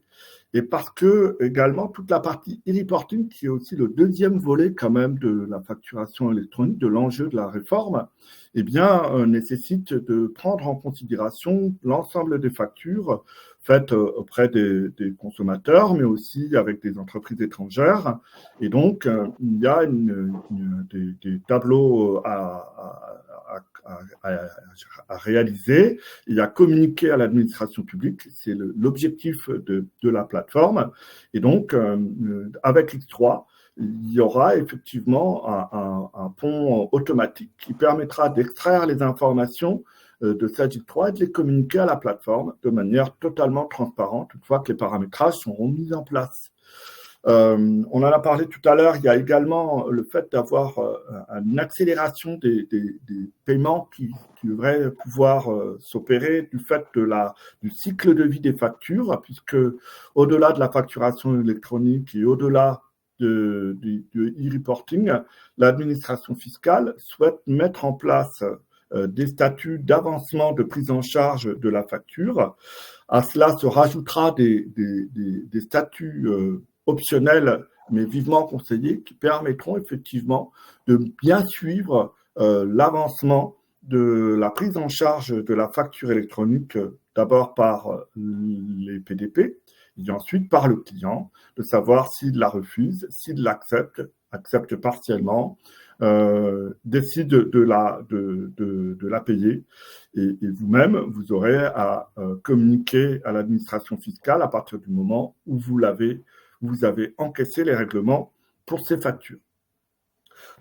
Et parce que, également, toute la partie e-reporting, qui est aussi le deuxième volet quand même de la facturation électronique, de l'enjeu de la réforme, eh bien, nécessite de prendre en considération l'ensemble des factures faites auprès des consommateurs, mais aussi avec des entreprises étrangères. Et donc, il y a des tableaux à réaliser. Il y a communiqué à l'administration publique, c'est l'objectif de la plateforme. Et donc, avec X3, il y aura effectivement un pont automatique qui permettra d'extraire les informations de Sage 3 et de les communiquer à la plateforme de manière totalement transparente, une fois que les paramétrages seront mis en place. On en a parlé tout à l'heure, il y a également le fait d'avoir une accélération des paiements qui devraient pouvoir s'opérer du fait du cycle de vie des factures, puisque au-delà de la facturation électronique et au-delà de e-reporting, l'administration fiscale souhaite mettre en place des statuts d'avancement de prise en charge de la facture. À cela se rajoutera des statuts optionnels, mais vivement conseillés, qui permettront effectivement de bien suivre l'avancement de la prise en charge de la facture électronique, d'abord par les PDP, et ensuite par le client, de savoir s'il la refuse, s'il l'accepte, accepte partiellement, décide de la payer. Et vous-même, vous aurez à communiquer à l'administration fiscale à partir du moment où vous avez encaissé les règlements pour ces factures.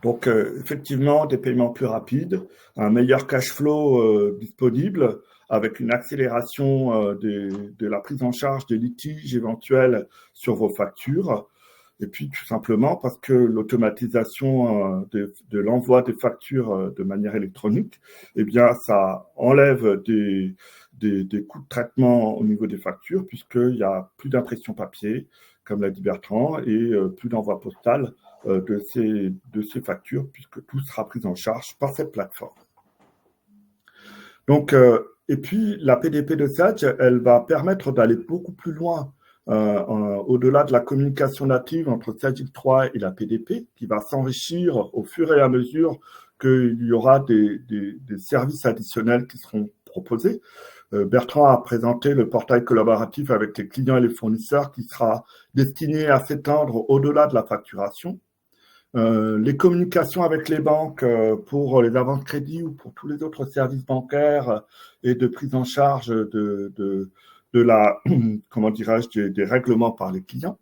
Donc, effectivement, des paiements plus rapides, un meilleur cash flow disponible, avec une accélération de la prise en charge des litiges éventuels sur vos factures. Et puis, tout simplement, parce que l'automatisation de l'envoi des factures de manière électronique, eh bien, ça enlève des coûts de traitement au niveau des factures, puisqu'il n'y a plus d'impression papier, comme l'a dit Bertrand, et plus d'envoi postal de ces factures, puisque tout sera pris en charge par cette plateforme. Donc, et puis, la PDP de Sage, elle va permettre d'aller beaucoup plus loin au-delà de la communication native entre Sage X3 et la PDP, qui va s'enrichir au fur et à mesure qu'il y aura des services additionnels qui seront proposés. Bertrand a présenté le portail collaboratif avec les clients et les fournisseurs qui sera destiné à s'étendre au-delà de la facturation. Les communications avec les banques pour les avances crédit ou pour tous les autres services bancaires et de prise en charge de la, comment dirais-je, des règlements par les clients.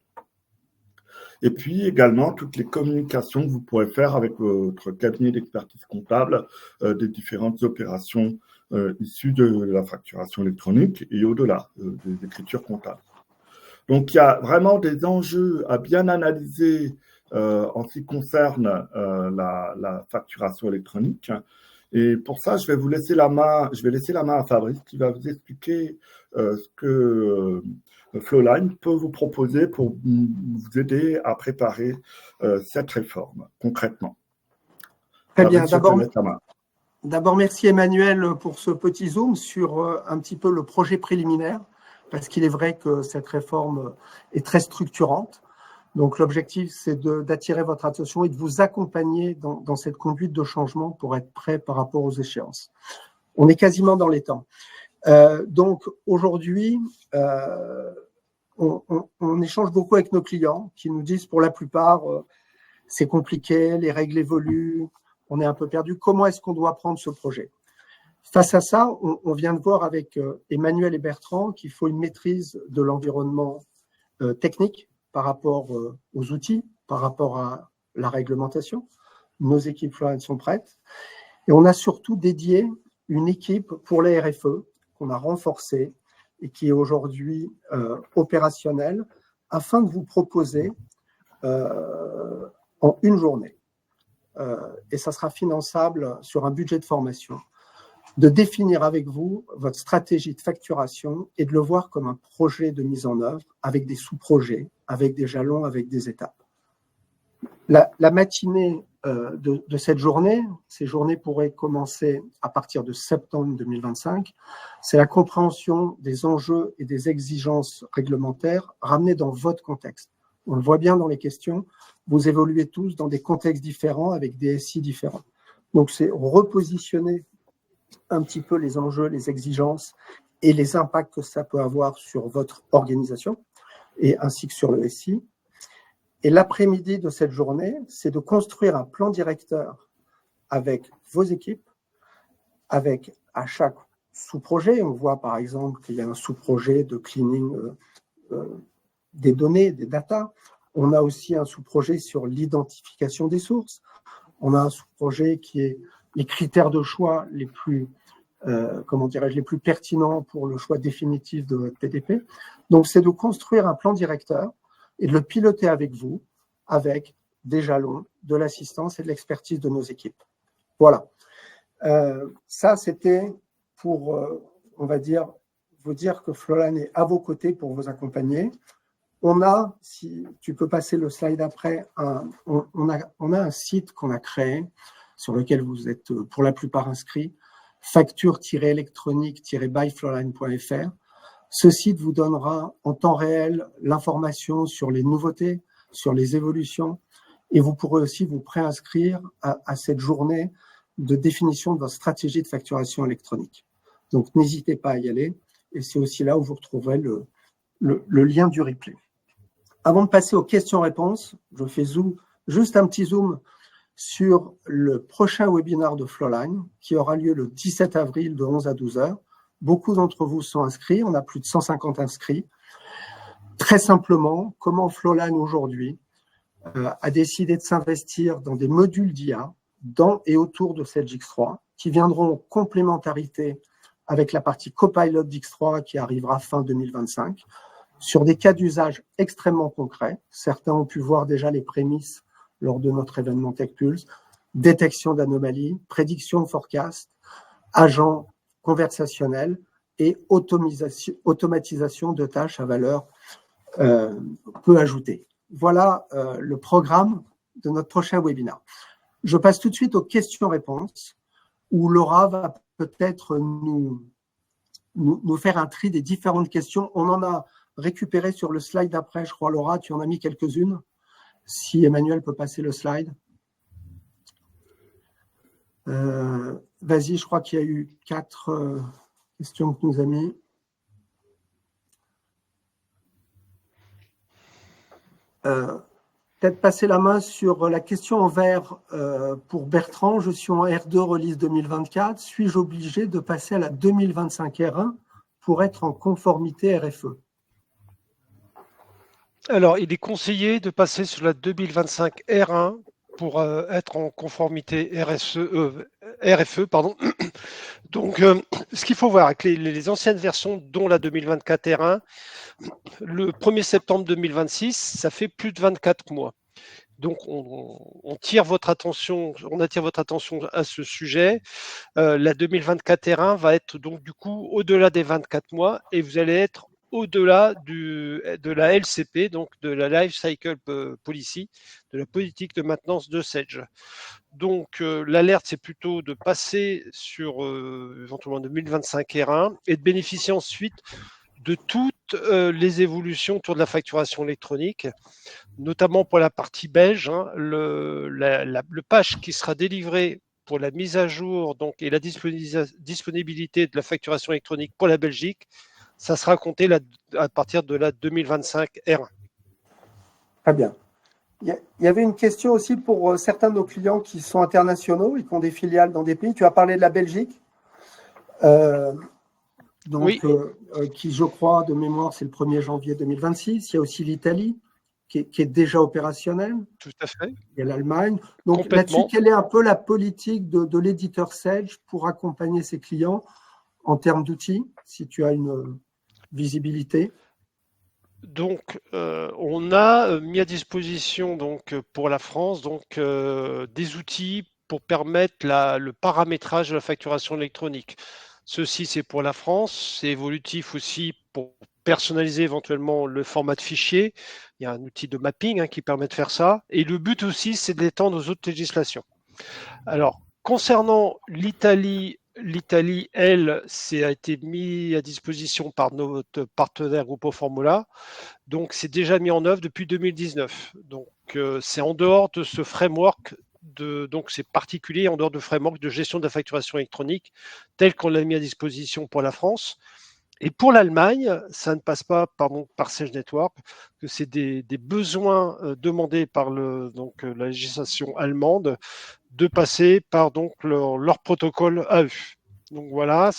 Et puis également toutes les communications que vous pourrez faire avec votre cabinet d'expertise comptable des différentes opérations issues de la facturation électronique et au-delà des écritures comptables. Donc il y a vraiment des enjeux à bien analyser en ce qui concerne la facturation électronique. Et pour ça, je vais laisser la main à Fabrice qui va vous expliquer ce que Flowline peut vous proposer pour vous aider à préparer cette réforme concrètement. Très bien. D'abord, merci Emmanuel pour ce petit zoom sur un petit peu le projet préliminaire, parce qu'il est vrai que cette réforme est très structurante. Donc, l'objectif, c'est d'attirer votre attention et de vous accompagner dans cette conduite de changement pour être prêt par rapport aux échéances. On est quasiment dans les temps. Donc, aujourd'hui, on échange beaucoup avec nos clients qui nous disent, pour la plupart, c'est compliqué, les règles évoluent, on est un peu perdu. Comment est-ce qu'on doit prendre ce projet ? Face à ça, on vient de voir avec Emmanuel et Bertrand qu'il faut une maîtrise de l'environnement technique par rapport aux outils, par rapport à la réglementation. Nos équipes Flowline sont prêtes. Et on a surtout dédié une équipe pour les RFE qu'on a renforcée et qui est aujourd'hui opérationnelle afin de vous proposer en une journée. Et ça sera finançable sur un budget de formation. de définir avec vous votre stratégie de facturation et de le voir comme un projet de mise en œuvre avec des sous-projets, avec des jalons, avec des étapes. La matinée de cette journée, ces journées pourraient commencer à partir de septembre 2025, c'est la compréhension des enjeux et des exigences réglementaires ramenées dans votre contexte. On le voit bien dans les questions, vous évoluez tous dans des contextes différents avec des SI différents. Donc c'est repositionner un petit peu les enjeux, les exigences et les impacts que ça peut avoir sur votre organisation et ainsi que sur le SI. Et l'après-midi de cette journée, c'est de construire un plan directeur avec vos équipes, avec à chaque sous-projet. On voit par exemple qu'il y a un sous-projet de cleaning des données, des data. On a aussi un sous-projet sur l'identification des sources. On a un sous-projet qui est les critères de choix les plus, les plus pertinents pour le choix définitif de votre PDP. Donc, c'est de construire un plan directeur et de le piloter avec vous, avec des jalons, de l'assistance et de l'expertise de nos équipes. Voilà. Ça, c'était pour, on va dire, vous dire que Flolan est à vos côtés pour vous accompagner. On a, si tu peux passer le slide après, on a un site qu'on a créé sur lequel vous êtes pour la plupart inscrits, facture-électronique-byflolan.fr. Ce site vous donnera en temps réel l'information sur les nouveautés, sur les évolutions, et vous pourrez aussi vous préinscrire à cette journée de définition de votre stratégie de facturation électronique. Donc, n'hésitez pas à y aller, et c'est aussi là où vous retrouverez le lien du replay. Avant de passer aux questions-réponses, je fais juste un petit zoom sur le prochain webinaire de Flolan qui aura lieu le 17 avril de 11 à 12 heures. Beaucoup d'entre vous sont inscrits, on a plus de 150 inscrits. Très simplement, comment Flolan aujourd'hui a décidé de s'investir dans des modules d'IA dans et autour de Sage X3 qui viendront en complémentarité avec la partie Copilot d'X3 qui arrivera fin 2025 sur des cas d'usage extrêmement concrets. Certains ont pu voir déjà les prémices lors de notre événement TechPulse, détection d'anomalies, prédiction de forecast, agents conversationnels et automatisation de tâches à valeur peu ajoutée. Voilà le programme de notre prochain webinaire. Je passe tout de suite aux questions-réponses où Laura va peut-être nous faire un tri des différentes questions. On en a récupéré sur le slide d'après, je crois, Laura, tu en as mis quelques-unes. Si Emmanuel peut passer le slide. Vas-y, je crois qu'il y a eu 4 questions que nous a mis. Peut-être passer la main sur la question en vert pour Bertrand. Je suis en R2 release 2024. Suis-je obligé de passer à la 2025 R1 pour être en conformité RFE? Alors, il est conseillé de passer sur la 2025 R1 pour être en conformité RFE. Pardon. Donc, ce qu'il faut voir avec les anciennes versions, dont la 2024 R1, le 1er septembre 2026, ça fait plus de 24 mois. Donc, on attire votre attention à ce sujet. La 2024 R1 va être donc du coup au-delà des 24 mois et vous allez être au-delà de la LCP, donc de la Life Cycle Policy, de la politique de maintenance de Sage. Donc, l'alerte, c'est plutôt de passer sur éventuellement 2025 R1 et de bénéficier ensuite de toutes les évolutions autour de la facturation électronique, notamment pour la partie belge, hein, le patch qui sera délivré pour la mise à jour donc, et la disponibilité de la facturation électronique pour la Belgique, ça sera compté à partir de la 2025 R1. Très bien. Il y avait une question aussi pour certains de nos clients qui sont internationaux et qui ont des filiales dans des pays. Tu as parlé de la Belgique, donc, oui. Qui, je crois, de mémoire, c'est le 1er janvier 2026. Il y a aussi l'Italie, qui est déjà opérationnelle. Tout à fait. Il y a l'Allemagne. Donc, là-dessus, quelle est un peu la politique de l'éditeur Sage pour accompagner ses clients en termes d'outils, si tu as une visibilité? Donc, on a mis à disposition donc, pour la France donc, des outils pour permettre le paramétrage de la facturation électronique. Ceci, c'est pour la France. C'est évolutif aussi pour personnaliser éventuellement le format de fichier. Il y a un outil de mapping qui permet de faire ça. Et le but aussi, c'est d'étendre aux autres législations. Alors, concernant l'Italie, elle, a été mis à disposition par notre partenaire Grupo Formula. Donc, c'est déjà mis en œuvre depuis 2019. Donc, c'est en dehors de ce framework, donc c'est particulier en dehors de framework de gestion de la facturation électronique tel qu'on l'a mis à disposition pour la France. Et pour l'Allemagne, ça ne passe pas par Sage Network, que c'est des besoins demandés par la législation allemande de passer par donc leur protocole à eux. Donc voilà.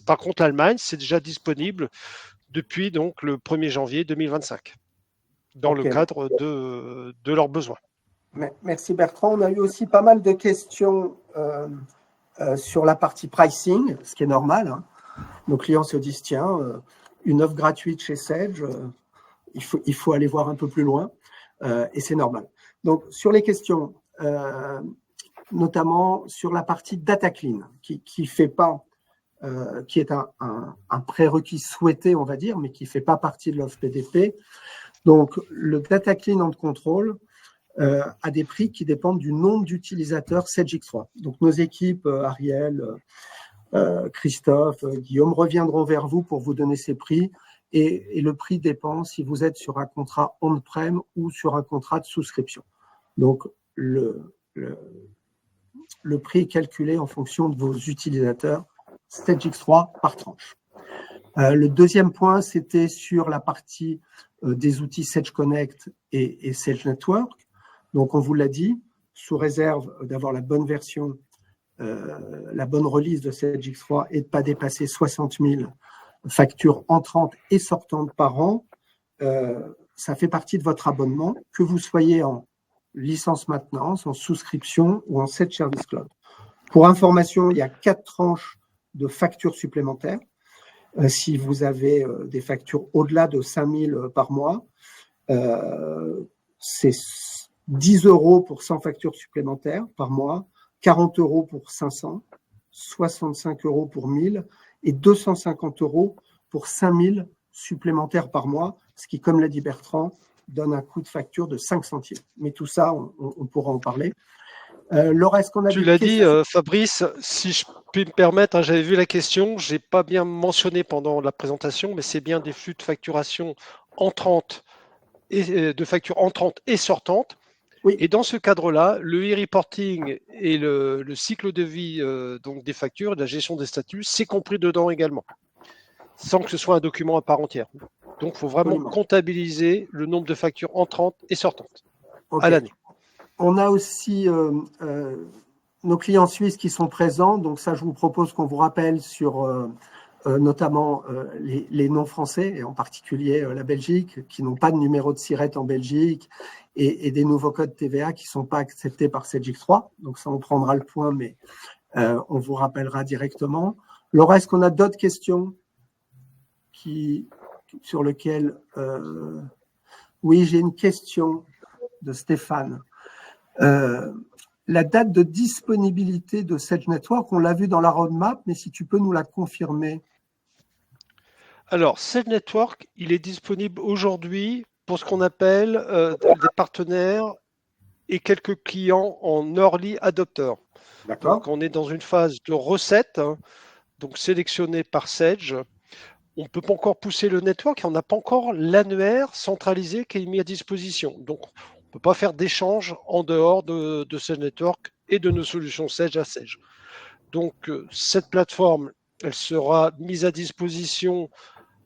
Par contre, l'Allemagne, c'est déjà disponible depuis donc le 1er janvier 2025 dans le cadre de leurs besoins. Merci Bertrand. On a eu aussi pas mal de questions sur la partie pricing, ce qui est normal. Nos clients se disent, tiens, une offre gratuite chez Sage, il faut aller voir un peu plus loin, et c'est normal. Donc, sur les questions, notamment sur la partie data clean, qui est un prérequis souhaité, on va dire, mais qui ne fait pas partie de l'offre PDP. Donc, le data clean and control a des prix qui dépendent du nombre d'utilisateurs Sage X3. Donc, nos équipes, Ariel, Christophe, Guillaume, reviendront vers vous pour vous donner ces prix. Et le prix dépend si vous êtes sur un contrat on-prem ou sur un contrat de souscription. Donc, le prix est calculé en fonction de vos utilisateurs Sage X3 par tranche. Le deuxième point, c'était sur la partie des outils Sage Connect et Sage Network. Donc, on vous l'a dit, sous réserve d'avoir la bonne version, la bonne release de Sage X3 et de ne pas dépasser 60 000 factures entrantes et sortantes par an, ça fait partie de votre abonnement, que vous soyez en licence maintenance, en souscription ou en Sage Service Cloud. Pour information, il y a 4 tranches de factures supplémentaires. Si vous avez des factures au-delà de 5 000 par mois, c'est 10 € pour 100 factures supplémentaires par mois, 40 € pour 500, 65 € pour 1000 et 250 € pour 5000 supplémentaires par mois, ce qui, comme l'a dit Bertrand, donne un coût de facture de 5 centimes. Mais tout ça, on pourra en parler. Laura, est-ce qu'on a Tu l'as dit, Fabrice, si je puis me permettre, j'avais vu la question, je n'ai pas bien mentionné pendant la présentation, mais c'est bien des flux de facturation entrantes et de factures entrantes et sortantes. Oui. Et dans ce cadre-là, le e-reporting et le cycle de vie donc des factures, de la gestion des statuts, c'est compris dedans également, sans que ce soit un document à part entière. Donc, il faut vraiment comptabiliser le nombre de factures entrantes et sortantes à l'année. On a aussi nos clients suisses qui sont présents. Donc ça, je vous propose qu'on vous rappelle sur notamment les noms français, et en particulier la Belgique, qui n'ont pas de numéro de SIRET en Belgique, et des nouveaux codes TVA qui ne sont pas acceptés par Sage X3. Donc ça, on prendra le point, mais on vous rappellera directement. Laura, est-ce qu'on a d'autres questions sur lesquelles… Oui, j'ai une question de Stéphane. La date de disponibilité de Sage Network, on l'a vu dans la roadmap, mais si tu peux nous la confirmer. Alors, Sage Network, il est disponible aujourd'hui pour ce qu'on appelle des partenaires et quelques clients en early adopter. D'accord. Donc, on est dans une phase de recette, donc sélectionnée par Sage. On ne peut pas encore pousser le network et on n'a pas encore l'annuaire centralisé qui est mis à disposition. Donc, on ne peut pas faire d'échange en dehors de Sage Network et de nos solutions Sage à Sage. Donc, cette plateforme, elle sera mise à disposition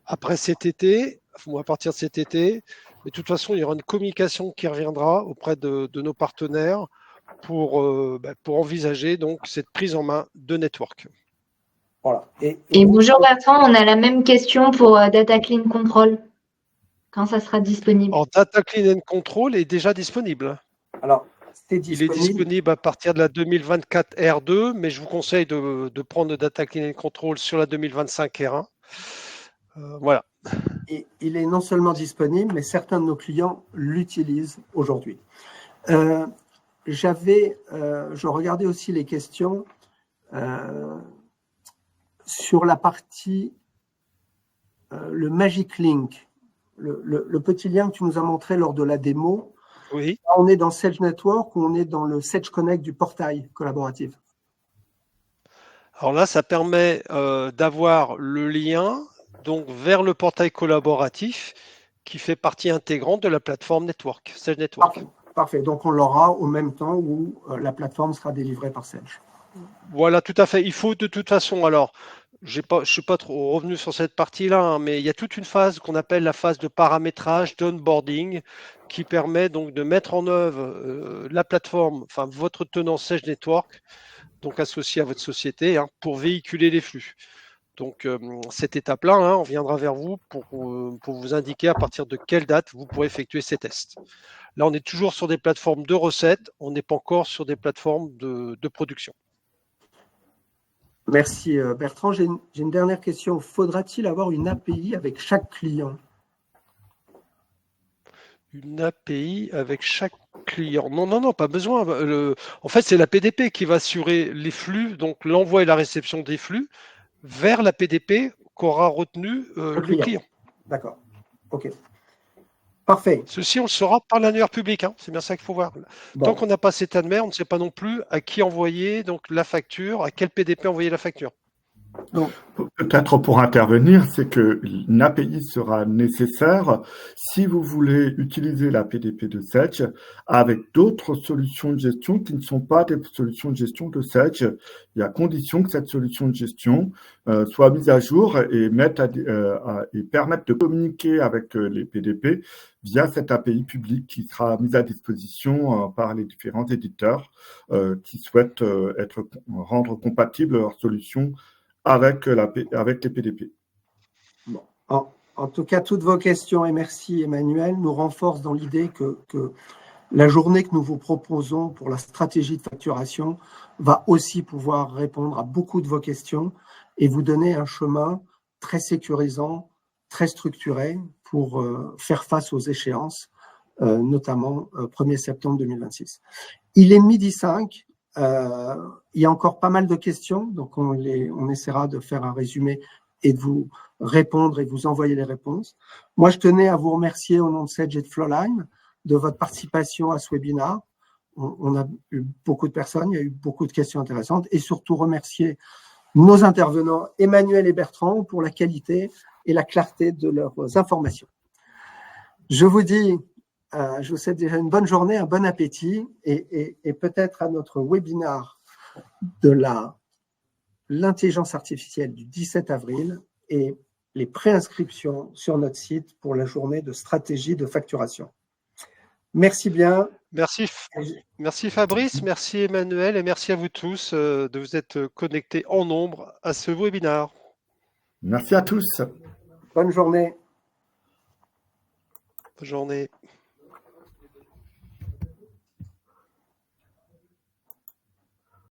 après cet été, ou à partir de cet été. Mais de toute façon, il y aura une communication qui reviendra auprès de nos partenaires pour envisager donc cette prise en main de network. Voilà. Et bonjour Bertrand, on a la même question pour Data Clean Control. Quand ça sera disponible? Alors, Data Clean and Control est déjà disponible. Alors, il est disponible à partir de la 2024 R2, mais je vous conseille de prendre Data Clean and Control sur la 2025 R1. Voilà. Et il est non seulement disponible, mais certains de nos clients l'utilisent aujourd'hui. je regardais aussi les questions sur la partie, le Magic Link, le petit lien que tu nous as montré lors de la démo. Oui. Là, on est dans Sedge Network ou on est dans le Sedge Connect du portail collaboratif? Alors là, ça permet d'avoir le lien donc vers le portail collaboratif qui fait partie intégrante de la plateforme Network, Sedge Network. Parfait. Donc on l'aura au même temps où la plateforme sera délivrée par Sedge. Voilà, tout à fait. Il faut de toute façon, alors, je ne suis pas trop revenu sur cette partie-là, hein, mais il y a toute une phase qu'on appelle la phase de paramétrage, d'onboarding, qui permet donc de mettre en œuvre la plateforme, enfin votre tenant Sedge Network, donc associé à votre société, hein, pour véhiculer les flux. Donc cette étape-là, hein, on viendra vers vous pour vous indiquer à partir de quelle date vous pourrez effectuer ces tests. Là, on est toujours sur des plateformes de recettes, on n'est pas encore sur des plateformes de production. Merci Bertrand. J'ai une dernière question. Faudra-t-il avoir une API avec chaque client? Une API avec chaque client? Non, pas besoin. En fait, c'est la PDP qui va assurer les flux, donc l'envoi et la réception des flux vers la PDP qu'aura retenu le client. D'accord. OK. Parfait. Ceci, on le saura par l'annuaire public. Hein. C'est bien ça qu'il faut voir. Bon. Tant qu'on n'a pas cet annuaire, on ne sait pas non plus à qui envoyer donc la facture, à quel PDP envoyer la facture. Donc, peut-être pour intervenir, c'est qu'une API sera nécessaire si vous voulez utiliser la PDP de Sedge avec d'autres solutions de gestion qui ne sont pas des solutions de gestion de Sedge. Il y a condition que cette solution de gestion soit mise à jour et permette de communiquer avec les PDP via cette API publique qui sera mise à disposition par les différents éditeurs qui souhaitent rendre compatibles leurs solutions avec les PDP. Bon. En tout cas, toutes vos questions, et merci Emmanuel, nous renforcent dans l'idée que la journée que nous vous proposons pour la stratégie de facturation va aussi pouvoir répondre à beaucoup de vos questions et vous donner un chemin très sécurisant, très structuré pour faire face aux échéances, notamment 1er septembre 2026. Il est 12h05. Il y a encore pas mal de questions, donc on essaiera de faire un résumé et de vous répondre et de vous envoyer les réponses. Moi, je tenais à vous remercier au nom de Sedge et de Flowline de votre participation à ce webinaire. On a eu beaucoup de personnes, il y a eu beaucoup de questions intéressantes et surtout remercier nos intervenants Emmanuel et Bertrand pour la qualité et la clarté de leurs informations. Je vous dis, je vous souhaite déjà une bonne journée, un bon appétit et peut-être à notre webinaire de l'intelligence artificielle du 17 avril et les préinscriptions sur notre site pour la journée de stratégie de facturation. Merci bien. Merci Fabrice, merci Emmanuel et merci à vous tous de vous être connectés en nombre à ce webinaire. Merci à tous. Bonne journée. Bonne journée.